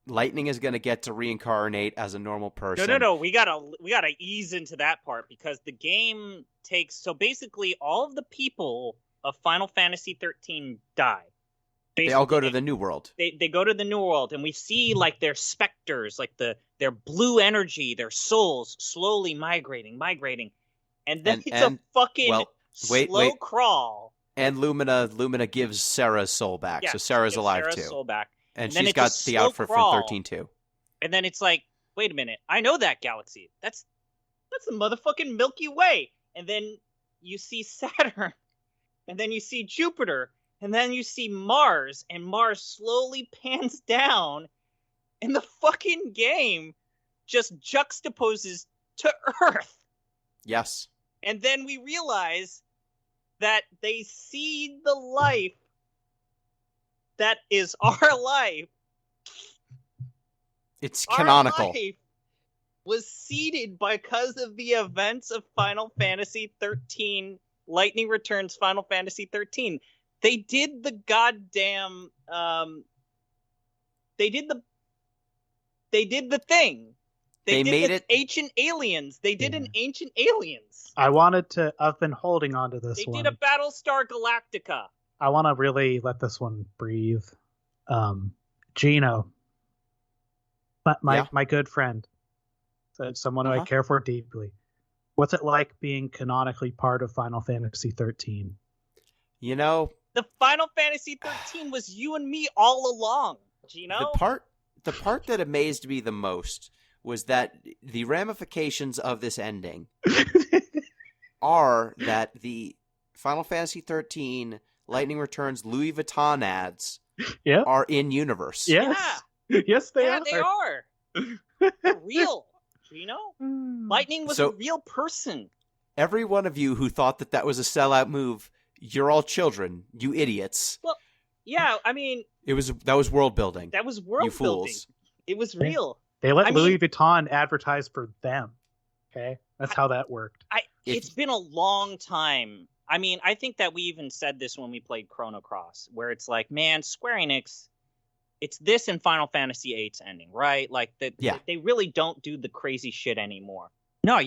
Lightning is going to get to reincarnate as a normal person. No. We gotta ease into that part, because the game takes, so basically all of the people of Final Fantasy XIII die. Basically, they all go to the New World. They go to the New World, and we see like their specters, like their blue energy, their souls slowly migrating, and then it's a fucking slow crawl. And Lumina gives Sarah's soul back, so Sarah's alive Sarah's too. Soul back. And then she's got the outfit from 13 too. And then it's like, wait a minute, I know that galaxy. That's the motherfucking Milky Way. And then you see Saturn, and then you see Jupiter, and then you see Mars, and Mars slowly pans down, and the fucking game just juxtaposes to Earth. Yes. And then we realize that they see the life that is our life. It's canonical. Our life was seeded because of the events of Final Fantasy XIII. Lightning Returns Final Fantasy XIII. They did the goddamn. They did the thing. They made it. Ancient Aliens. They did an Ancient Aliens. I've been holding on to this one. They did a Battlestar Galactica. I want to really let this one breathe. Gino, my good friend, someone who I care for deeply. What's it like being canonically part of Final Fantasy XIII? You know, the Final Fantasy XIII was you and me all along, Gino. The part that amazed me the most was that the ramifications of this ending are that the Final Fantasy XIII Lightning Returns Louis Vuitton ads are in universe. Yes. Yeah. Yes, they are. They are. They're real, Gino. Lightning was a real person. Every one of you who thought that was a sellout move, you're all children, you idiots. Well, yeah, I mean, that was world building. That was world you building. Fools. It was real. They let Louis Vuitton advertise for them. Okay, that's how that worked. It's been a long time. I mean, I think that we even said this when we played Chrono Cross, where it's like, man, Square Enix, it's this in Final Fantasy VIII's ending, right? Like, they really don't do the crazy shit anymore. No,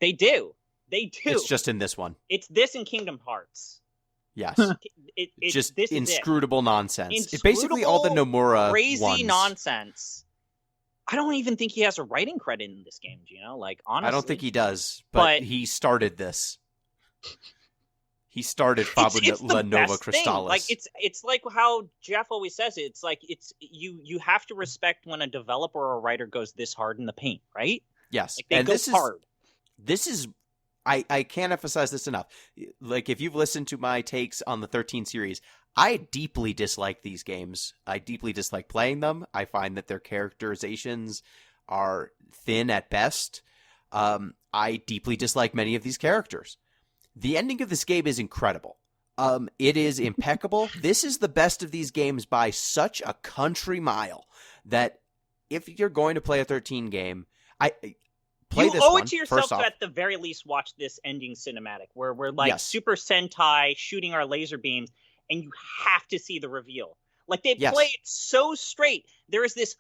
they do. They do. It's just in this one. It's this in Kingdom Hearts. Yes. It's just this inscrutable nonsense. It's basically all the Nomura crazy ones. Nonsense. I don't even think he has a writing credit in this game, Gino. Like, honestly. I don't think he does, but he started this. He started Fabula It's the Nova best thing. Crystallis. Like it's like how Jeff always says it. It's like you have to respect when a developer or a writer goes this hard in the paint, right? Yes, Like they and go this hard. is I can't emphasize this enough. Like, if you've listened to my takes on the 13 series, I deeply dislike these games. I deeply dislike playing them. I find that their characterizations are thin at best. I deeply dislike many of these characters. The ending of this game is incredible. It is impeccable. This is the best of these games by such a country mile that if you're going to play a 13 game, play you this owe one, it to yourself first off. to at the very least watch this ending cinematic where we're like Yes. Super Sentai shooting our laser beams, and you have to see the reveal. Like they Yes. play it so straight. There is this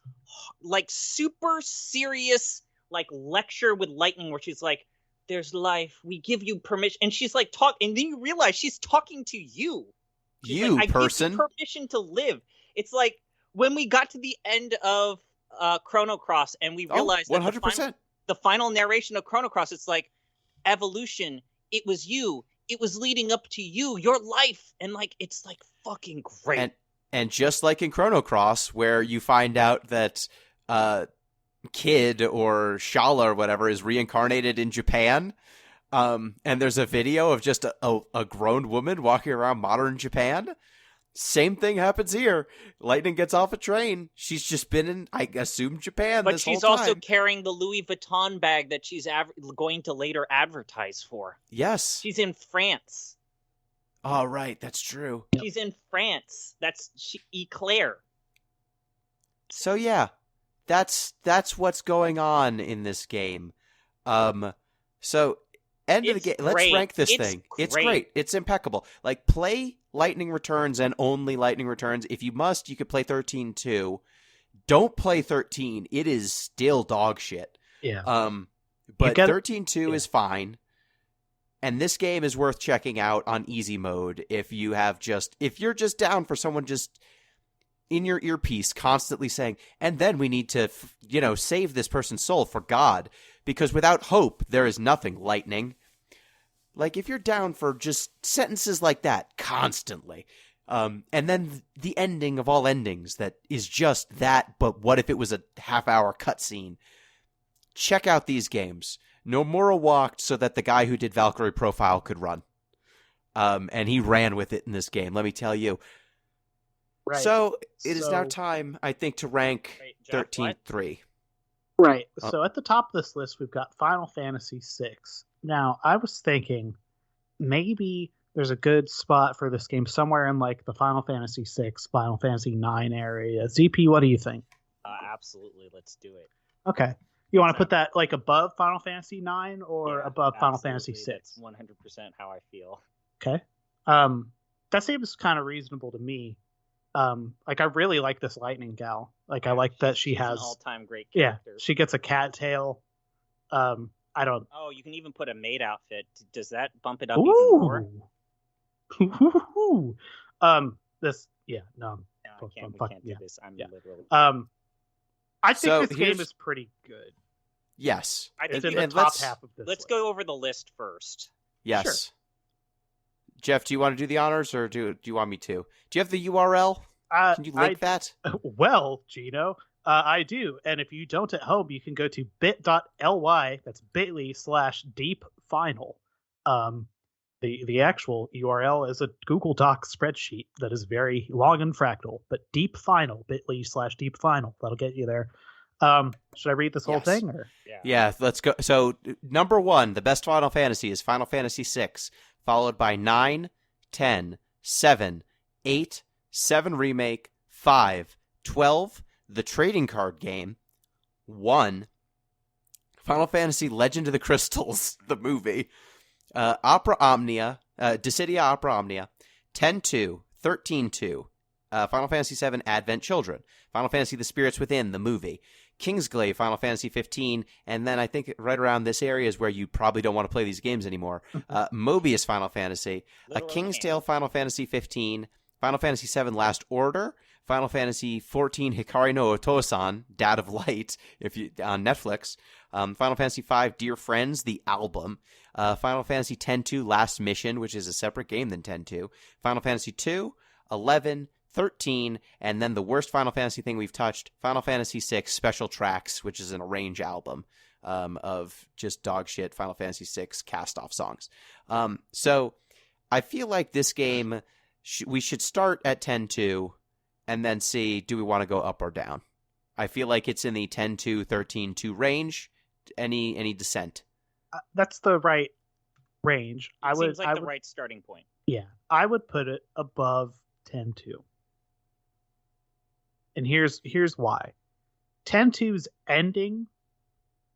like super serious like lecture with Lightning where she's like, "There's life. We give you permission," and she's like and then you realize she's talking to you. She's You, like, I person. give you permission to live. It's like when we got to the end of Chrono Cross and we realized that 100%. the final narration of Chrono Cross, it's like evolution. It was you. It was leading up to you, your life, and like it's like fucking great. And just like in Chrono Cross, where you find out that Kid or Shala or whatever is reincarnated in Japan, and there's a video of just a grown woman walking around modern Japan. Same thing happens here. Lightning gets off a train. She's just been in, I assume, Japan but this she's whole time. also carrying the Louis Vuitton bag that she's going to later advertise for. Yes. She's in France. Oh, right. That's true. She's in France. That's Eclair. So yeah, that's what's going on in this game. So end of the It's game. Let's great. rank this It's thing. It's great. great. It's impeccable. Like, play Lightning Returns and only Lightning Returns. If you must, you could play 13 too. Don't play 13. It is still dog shit. Yeah. But get- 13.2 is fine. And this game is worth checking out on easy mode if you're just down for someone just in your earpiece constantly saying, and then we need to, save this person's soul for God, because without hope, there is nothing, Lightning. Like, if you're down for just sentences like that constantly, and then the ending of all endings that is just that, but what if it was a half-hour cutscene? Check out these games. Nomura walked so that the guy who did Valkyrie Profile could run. And he ran with it in this game, let me tell you. Right. So it is now So- time, I think, to rank Wait, Jeff, 13.3. Right. Oh. So at the top of this list, we've got Final Fantasy VI. Now, I was thinking maybe there's a good spot for this game somewhere in like the Final Fantasy VI, Final Fantasy IX area. ZP, what do you think? Absolutely, let's do it. Okay. You want to put that like above Final Fantasy IX or Yeah, above Final Fantasy absolutely. VI? That's 100% how I feel. Okay. That seems kind of reasonable to me. Like, I really like this Lightning gal. Like, I like that she She's has, an all-time great yeah, character. she gets a cat tail. I don't. Oh, you can even put a maid outfit. Does that bump it up even more? Ooh. This, yeah, no. No, we Fuck, can't yeah. do this. I'm Yeah. literally. I think So this game here's- is pretty good. Yes. I It's think in we- the and top let's- half of this. let's list. go over the list first. Yes. Jeff, do you want to do the honors, or do you want me to? Do you have the URL? Can you link that? Well, Gino, I do. And if you don't at home, you can go to bit.ly. That's bit.ly/deepfinal. The actual URL is a Google Doc spreadsheet that is very long and fractal, but deepfinal, bit.ly/deepfinal. That'll get you there. Should I read this whole Yes. thing? Or? Yeah, let's go. So, number 1, the best Final Fantasy is Final Fantasy VI, followed by 9, 10, 7, 8, 7 Remake, 5, 12, the trading card game, 1, Final Fantasy Legend of the Crystals, the movie, Opera Omnia, Dissidia Opera Omnia, 10-2, 13-2, Final Fantasy VII Advent Children, Final Fantasy The Spirits Within, the movie, Kingsglaive, Final Fantasy 15, and then I think right around this area is where you probably don't want to play these games anymore. Mobius Final Fantasy, A Literal King's can't. Tale Final Fantasy 15, Final Fantasy VII Last Order, Final Fantasy XIV Hikari no Otosan, Dad of Light, on Netflix. Final Fantasy V Dear Friends, the album. Final Fantasy X-2 Last Mission, which is a separate game than X-2. Final Fantasy II, 11, 13, and then the worst Final Fantasy thing we've touched, Final Fantasy VI Special Tracks, which is an arrange album of just dog shit Final Fantasy VI cast-off songs. So I feel like this game, we should start at 10-2 and then see, do we want to go up or down? I feel like it's in the 10-2, 13-2 range. Any dissent? That's the right range. Seems like the right starting point. Yeah, I would put it above 10-2. And here's why. 10-2's ending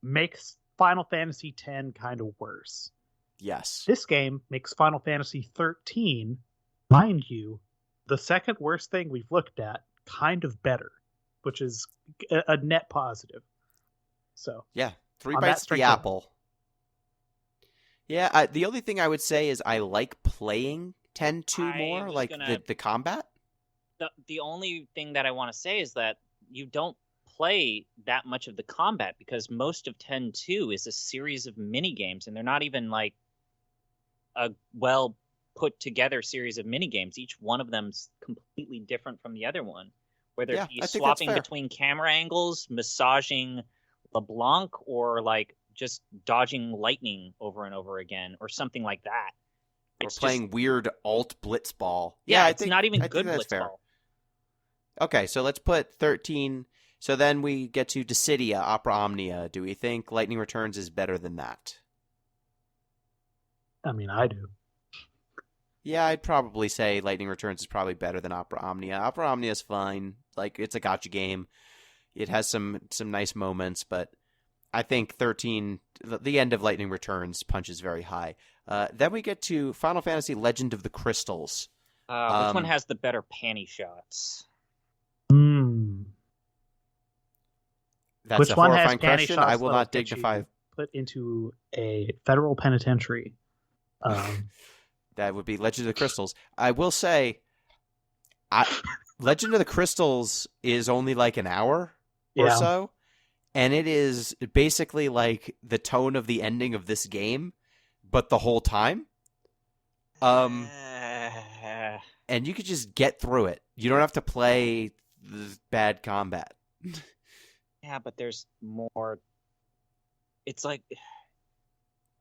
makes Final Fantasy X kind of worse. Yes. This game makes Final Fantasy 13, mind you, the second worst thing we've looked at, kind of better, which is a net positive. So yeah, 3 bites of the apple. Yeah, the only thing I would say is I like playing 10-2 more, like the combat. The only thing that I want to say is that you don't play that much of the combat because most of 10-2 is a series of mini games, and they're not even like a well put together series of mini games. Each one of them's completely different from the other one. Whether it be swapping between camera angles, massaging LeBlanc, or like just dodging lightning over and over again, or something like that. Or playing weird alt blitzball. Yeah, it's not even good blitzball. Fair. Okay, so let's put 13. So then we get to Dissidia, Opera Omnia. Do we think Lightning Returns is better than that? I mean, I do. Yeah, I'd probably say Lightning Returns is probably better than Opera Omnia. Opera Omnia is fine. Like, it's a gacha game. It has some nice moments, but I think 13, the end of Lightning Returns, punches very high. Then we get to Final Fantasy Legend of the Crystals. Which one has the better panty shots? That's Which a one horrifying has question. I will not dignify. Put into a federal penitentiary. That would be Legend of the Crystals. I will say, Legend of the Crystals is only like an hour or so, and it is basically like the tone of the ending of this game, but the whole time. And you could just get through it. You don't have to play the bad combat. Yeah, but there's more. It's like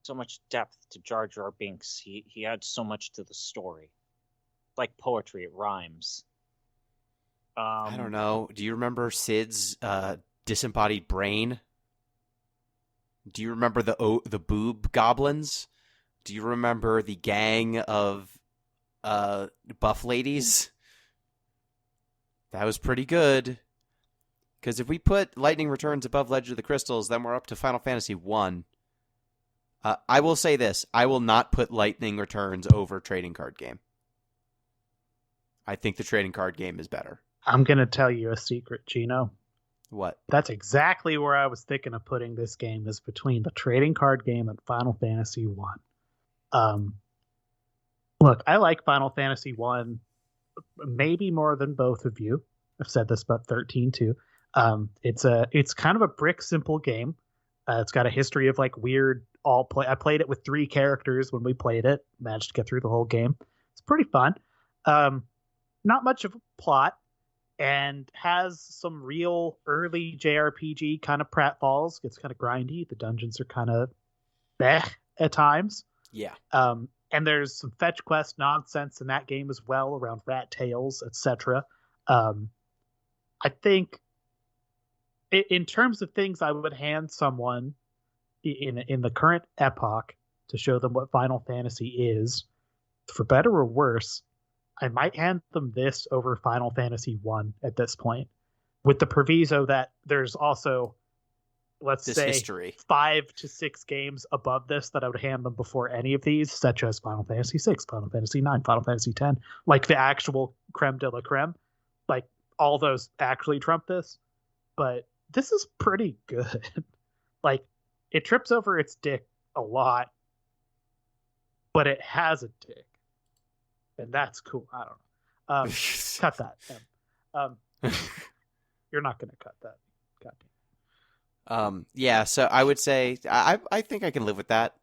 so much depth to Jar Jar Binks. He adds so much to the story. Like poetry, it rhymes. I don't know. Do you remember Sid's disembodied brain? Do you remember the boob goblins? Do you remember the gang of buff ladies? That was pretty good. Because if we put Lightning Returns above Legend of the Crystals, then we're up to Final Fantasy 1. I will say this. I will not put Lightning Returns over Trading Card Game. I think the Trading Card Game is better. I'm going to tell you a secret, Gino. What? That's exactly where I was thinking of putting this game, is between the Trading Card Game and Final Fantasy 1. Look, I like Final Fantasy 1 maybe more than both of you. I've said this about 13 too. It's kind of a brick simple game. It's got a history of like weird I played it with 3 characters when we played it. Managed to get through the whole game. It's pretty fun. Not much of a plot, and has some real early JRPG kind of pratfalls. Gets kind of grindy. The dungeons are kind of at times. Yeah. And there's some fetch quest nonsense in that game as well, around rat tails, etc. I think in terms of things I would hand someone in the current epoch to show them what Final Fantasy is, for better or worse, I might hand them this over Final Fantasy 1 at this point, with the proviso that there's also, let's say, history. 5 to 6 games above this that I would hand them before any of these, such as Final Fantasy VI, Final Fantasy IX, Final Fantasy X, like the actual creme de la creme. Like, all those actually trump this, but this is pretty good. Like, it trips over its dick a lot, but it has a dick, and that's cool. I don't know. Cut that. Um, you're not going to cut that. Yeah, so I would say I think I can live with that.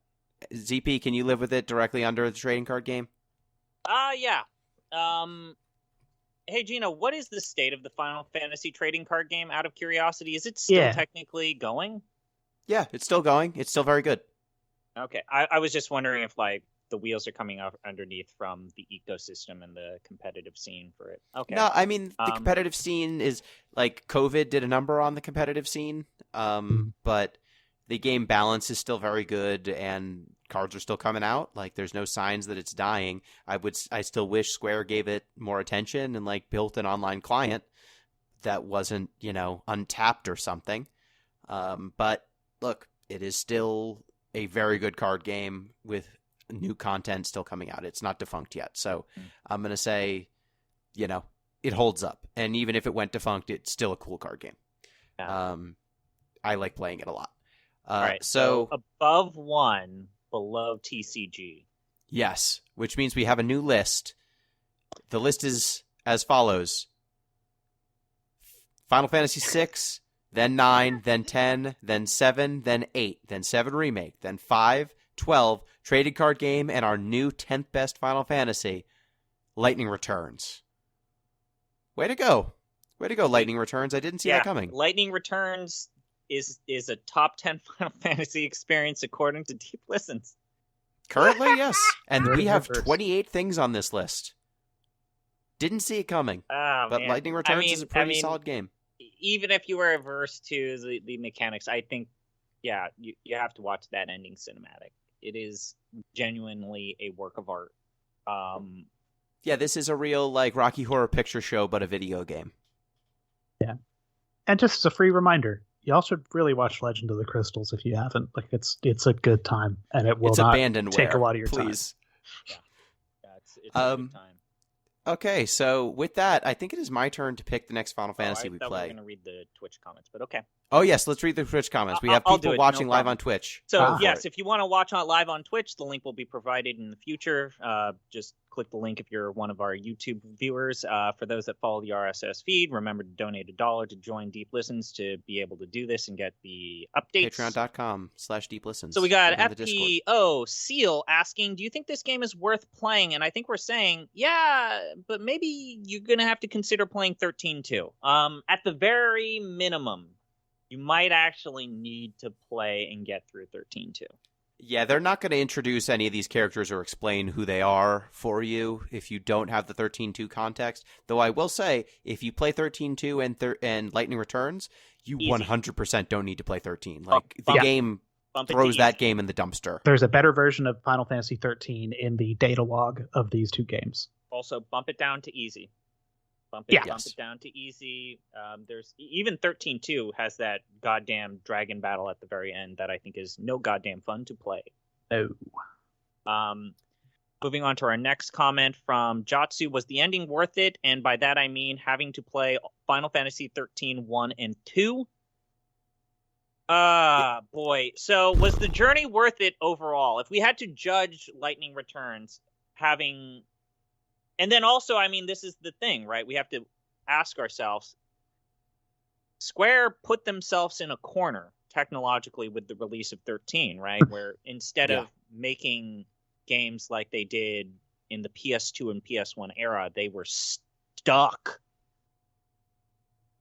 ZP, can you live with it directly under the trading card game? Yeah. Hey, Gino, what is the state of the Final Fantasy trading card game, out of curiosity? Is it still technically going? Yeah, it's still going. It's still very good. Okay. I was just wondering if, like, the wheels are coming up underneath from the ecosystem and the competitive scene for it. Okay. No, I mean, the competitive scene is, like, COVID did a number on the competitive scene, but the game balance is still very good, and cards are still coming out. Like, there's no signs that it's dying. I still wish Square gave it more attention and, like, built an online client that wasn't, untapped or something. But, look, it is still a very good card game with new content still coming out. It's not defunct yet. So I'm going to say, it holds up. And even if it went defunct, it's still a cool card game. Yeah. I like playing it a lot. All right. So above 1, below TCG. Yes, which means we have a new list. The list is as follows. Final Fantasy VI, then 9, then 10, then 7, then 8, then 7 Remake, then 5, 12, Trading Card Game, and our new 10th best Final Fantasy, Lightning Returns. Way to go. Way to go, Lightning Returns. I didn't see that coming. Lightning Returns is a top 10 Final Fantasy experience according to Deep Listens. Currently, yes. And we have 28 things on this list. Didn't see it coming. Oh, but man. Lightning Returns is a pretty solid game. Even if you were averse to the mechanics, I think, you have to watch that ending cinematic. It is genuinely a work of art. Yeah, this is a real, like, Rocky Horror Picture Show, but a video game. Yeah. And just as a free reminder, y'all should really watch Legend of the Crystals if you haven't. Like, it's a good time, and it will not take a lot of your time. Please. Yeah, it's a good time. Okay, so with that, I think it is my turn to pick the next Final Fantasy we play. I thought we were going to read the Twitch comments, but okay. Oh, yes, let's read the Twitch comments. We have people watching live on Twitch. So, yes, if you want to watch live on Twitch, the link will be provided in the future. Just click the link if you're one of our YouTube viewers. For those that follow the RSS feed, remember to donate $1 to join Deep Listens to be able to do this and get the updates. Patreon.com/Deep Listens. So we got FPO Seal asking, do you think this game is worth playing? And I think we're saying, yeah, but maybe you're going to have to consider playing 13 too. At the very minimum, you might actually need to play and get through 13 too. Yeah, they're not going to introduce any of these characters or explain who they are for you if you don't have the 13.2 context. Though I will say, if you play 13.2 and Lightning Returns, you 100% don't need to play 13. Like, the game throws that game in the dumpster. There's a better version of Final Fantasy 13 in the data log of these two games. Also, bump it down to easy. Bump it down to easy. There's even 13.2 has that goddamn dragon battle at the very end that I think is no goddamn fun to play. No. Moving on to our next comment from Jatsu. Was the ending worth it? And by that I mean having to play Final Fantasy 13 1 and 2. Boy. So was the journey worth it overall? If we had to judge Lightning Returns having... And then also, I mean, this is the thing, right? We have to ask ourselves, Square put themselves in a corner technologically with the release of 13, right? Where instead of making games like they did in the PS2 and PS1 era, they were stuck.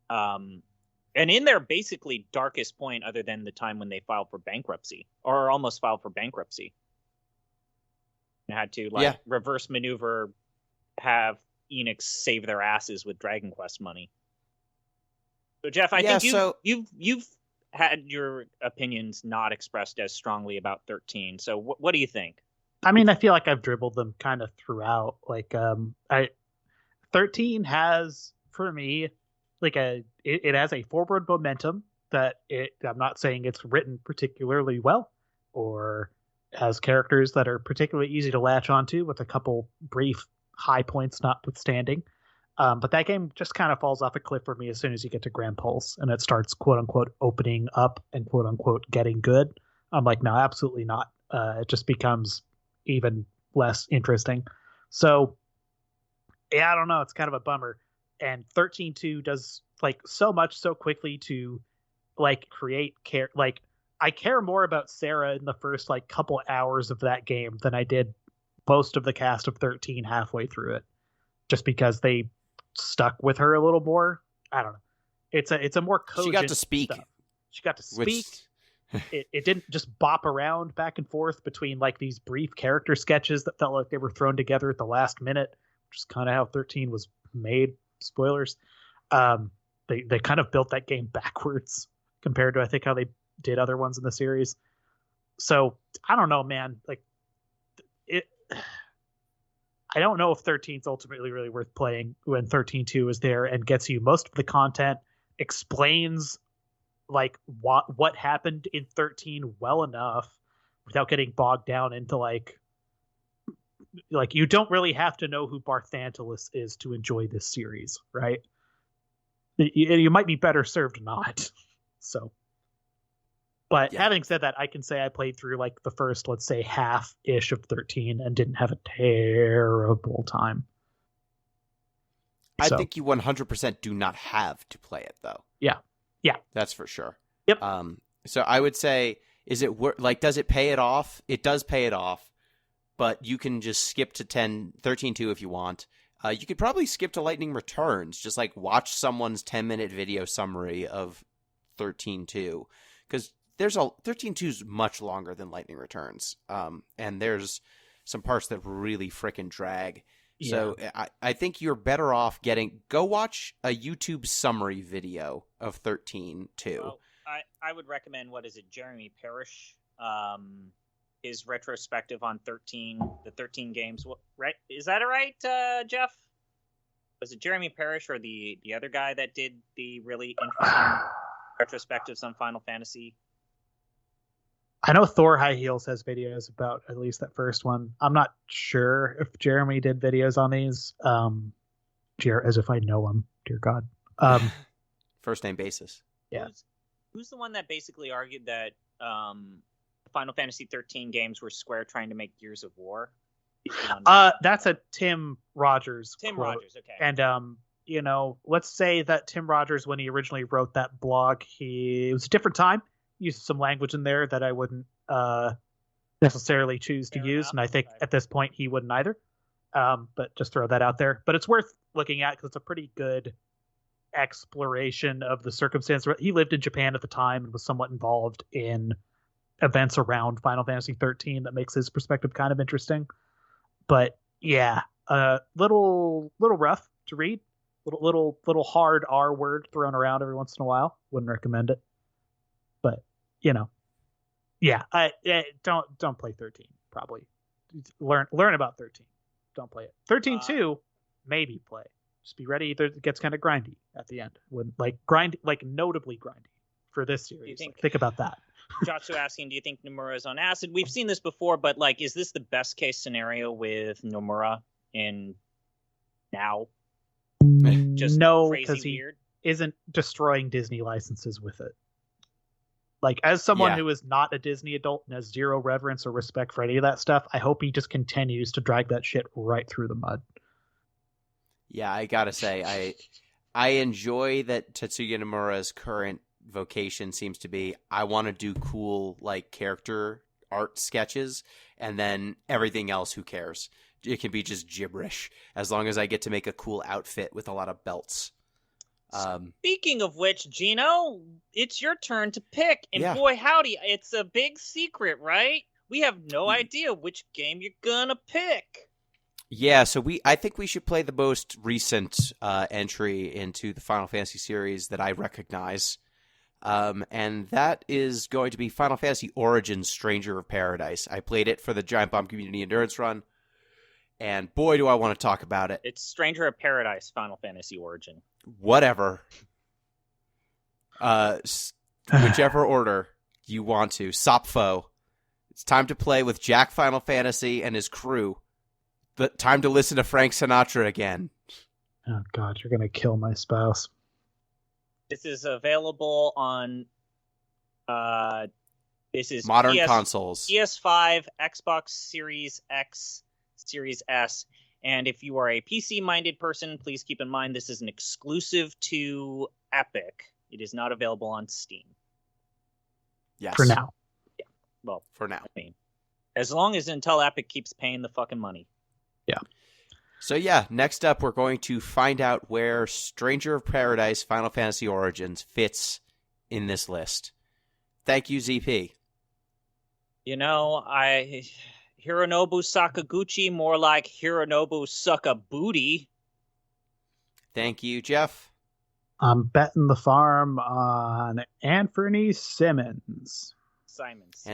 And in their basically darkest point, other than the time when they filed for bankruptcy, or almost filed for bankruptcy. And had to reverse maneuver, have Enix save their asses with Dragon Quest money. So Jeff, I think you've had your opinions not expressed as strongly about 13. So what do you think? I mean, I feel like I've dribbled them kind of throughout. Like, 13 has, for me, like it has a forward momentum that I'm not saying it's written particularly well or has characters that are particularly easy to latch onto, with a couple brief high points notwithstanding. But that game just kind of falls off a cliff for me as soon as you get to Grand Pulse and it starts quote unquote opening up and quote unquote getting good. I'm like, no, absolutely not. It just becomes even less interesting. So yeah, I don't know. It's kind of a bummer. and 13.2 does like so much so quickly to like create care. Like I care more about Sarah in the first like couple hours of that game than I did most of the cast of 13 halfway through it, just because they stuck with her a little more. I don't know. It's a more cogent. She got to speak. Stuff. She got to speak. Which... It didn't just bop around back and forth between like these brief character sketches that felt like they were thrown together at the last minute, which is kind of how 13 was made. Spoilers. They kind of built that game backwards compared to I think how they did other ones in the series. So I don't know, man. Like it. I don't know if 13 is ultimately really worth playing when 13.2 is there and gets you most of the content, explains like what happened in 13 well enough without getting bogged down into like you don't really have to know who Barthantalus is to enjoy this series, right? You might be better served not. So, but having said that, I can say I played through like the first, let's say, half-ish of 13 and didn't have a terrible time. I think you 100% do not have to play it, though. Yeah. That's for sure. Yep. So I would say, does it pay it off? It does pay it off, but you can just skip to 13.2 if you want. You could probably skip to Lightning Returns, just like watch someone's 10-minute video summary of 13.2, because 13.2 is much longer than Lightning Returns, and there's some parts that really frickin' drag. Yeah. So I think you're better off go watch a YouTube summary video of 13.2. Well, I would recommend, Jeremy Parrish, his retrospective on the 13 games. Right? Is that right, Jeff? Was it Jeremy Parrish or the other guy that did the really interesting retrospectives on Final Fantasy? I know Thor High Heels has videos about at least that first one. I'm not sure if Jeremy did videos on these. As if I know him, dear God. First name basis. Yeah. Who's the one that basically argued that Final Fantasy 13 games were Square trying to make Gears of War? That's a Tim Rogers quote. Rogers, okay. And let's say that Tim Rogers, when he originally wrote that blog, it was a different time. Used some language in there that I wouldn't necessarily choose to use, and I think at this point he wouldn't either. But just throw that out there. But it's worth looking at because it's a pretty good exploration of the circumstance. He lived in Japan at the time and was somewhat involved in events around Final Fantasy 13 that makes his perspective kind of interesting. But yeah, little rough to read, little hard R word thrown around every once in a while. Wouldn't recommend it. But don't play 13. Probably learn about 13. Don't play it. 13.2, maybe play. Just be ready. It gets kind of grindy at the end. When notably grindy for this series. Think about that. Jotsu asking, do you think Nomura is on acid? We've seen this before, but is this the best case scenario with Nomura in now? Just no, crazy because he weird? Isn't destroying Disney licenses with it. As someone who is not a Disney adult and has zero reverence or respect for any of that stuff, I hope he just continues to drag that shit right through the mud. Yeah, I gotta say, I enjoy that Tetsuya Nomura's current vocation seems to be, I want to do cool character art sketches, and then everything else, who cares? It can be just gibberish as long as I get to make a cool outfit with a lot of belts. Speaking of which, Gino, it's your turn to pick, and boy howdy, it's a big secret, right? We have no idea which game you're gonna pick. Yeah, so I think we should play the most recent entry into the Final Fantasy series that I recognize. And that is going to be Final Fantasy Origins Stranger of Paradise. I played it for the Giant Bomb Community Endurance Run, and boy, do I want to talk about it. It's Stranger of Paradise Final Fantasy Origin. Whatever. Whichever order you want to. Sopfo. It's time to play with Jack Final Fantasy and his crew. Time to listen to Frank Sinatra again. Oh, God, you're going to kill my spouse. This is available on modern consoles. PS5, Xbox Series X, Series S, And if you are a PC-minded person, please keep in mind this is an exclusive to Epic. It is not available on Steam. Yes. For now. Well, For now. I mean, as long as until Epic keeps paying the fucking money. Yeah. So yeah, next up we're going to find out where Stranger of Paradise Final Fantasy Origins fits in this list. Thank you, ZP. You know, Hironobu Sakaguchi, more like Hironobu Sakabuti. Thank you, Jeff. I'm betting the farm on Anthony Simons. Simons.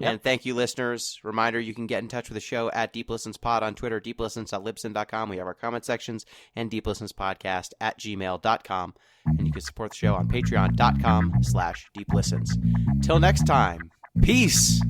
Yep. And thank you, listeners. Reminder, you can get in touch with the show at Deep Listens Pod on Twitter, deeplistens.libsyn.com. We have our comment sections, and deeplistenspodcast@gmail.com. And you can support the show on patreon.com/deeplistens. Till next time, peace!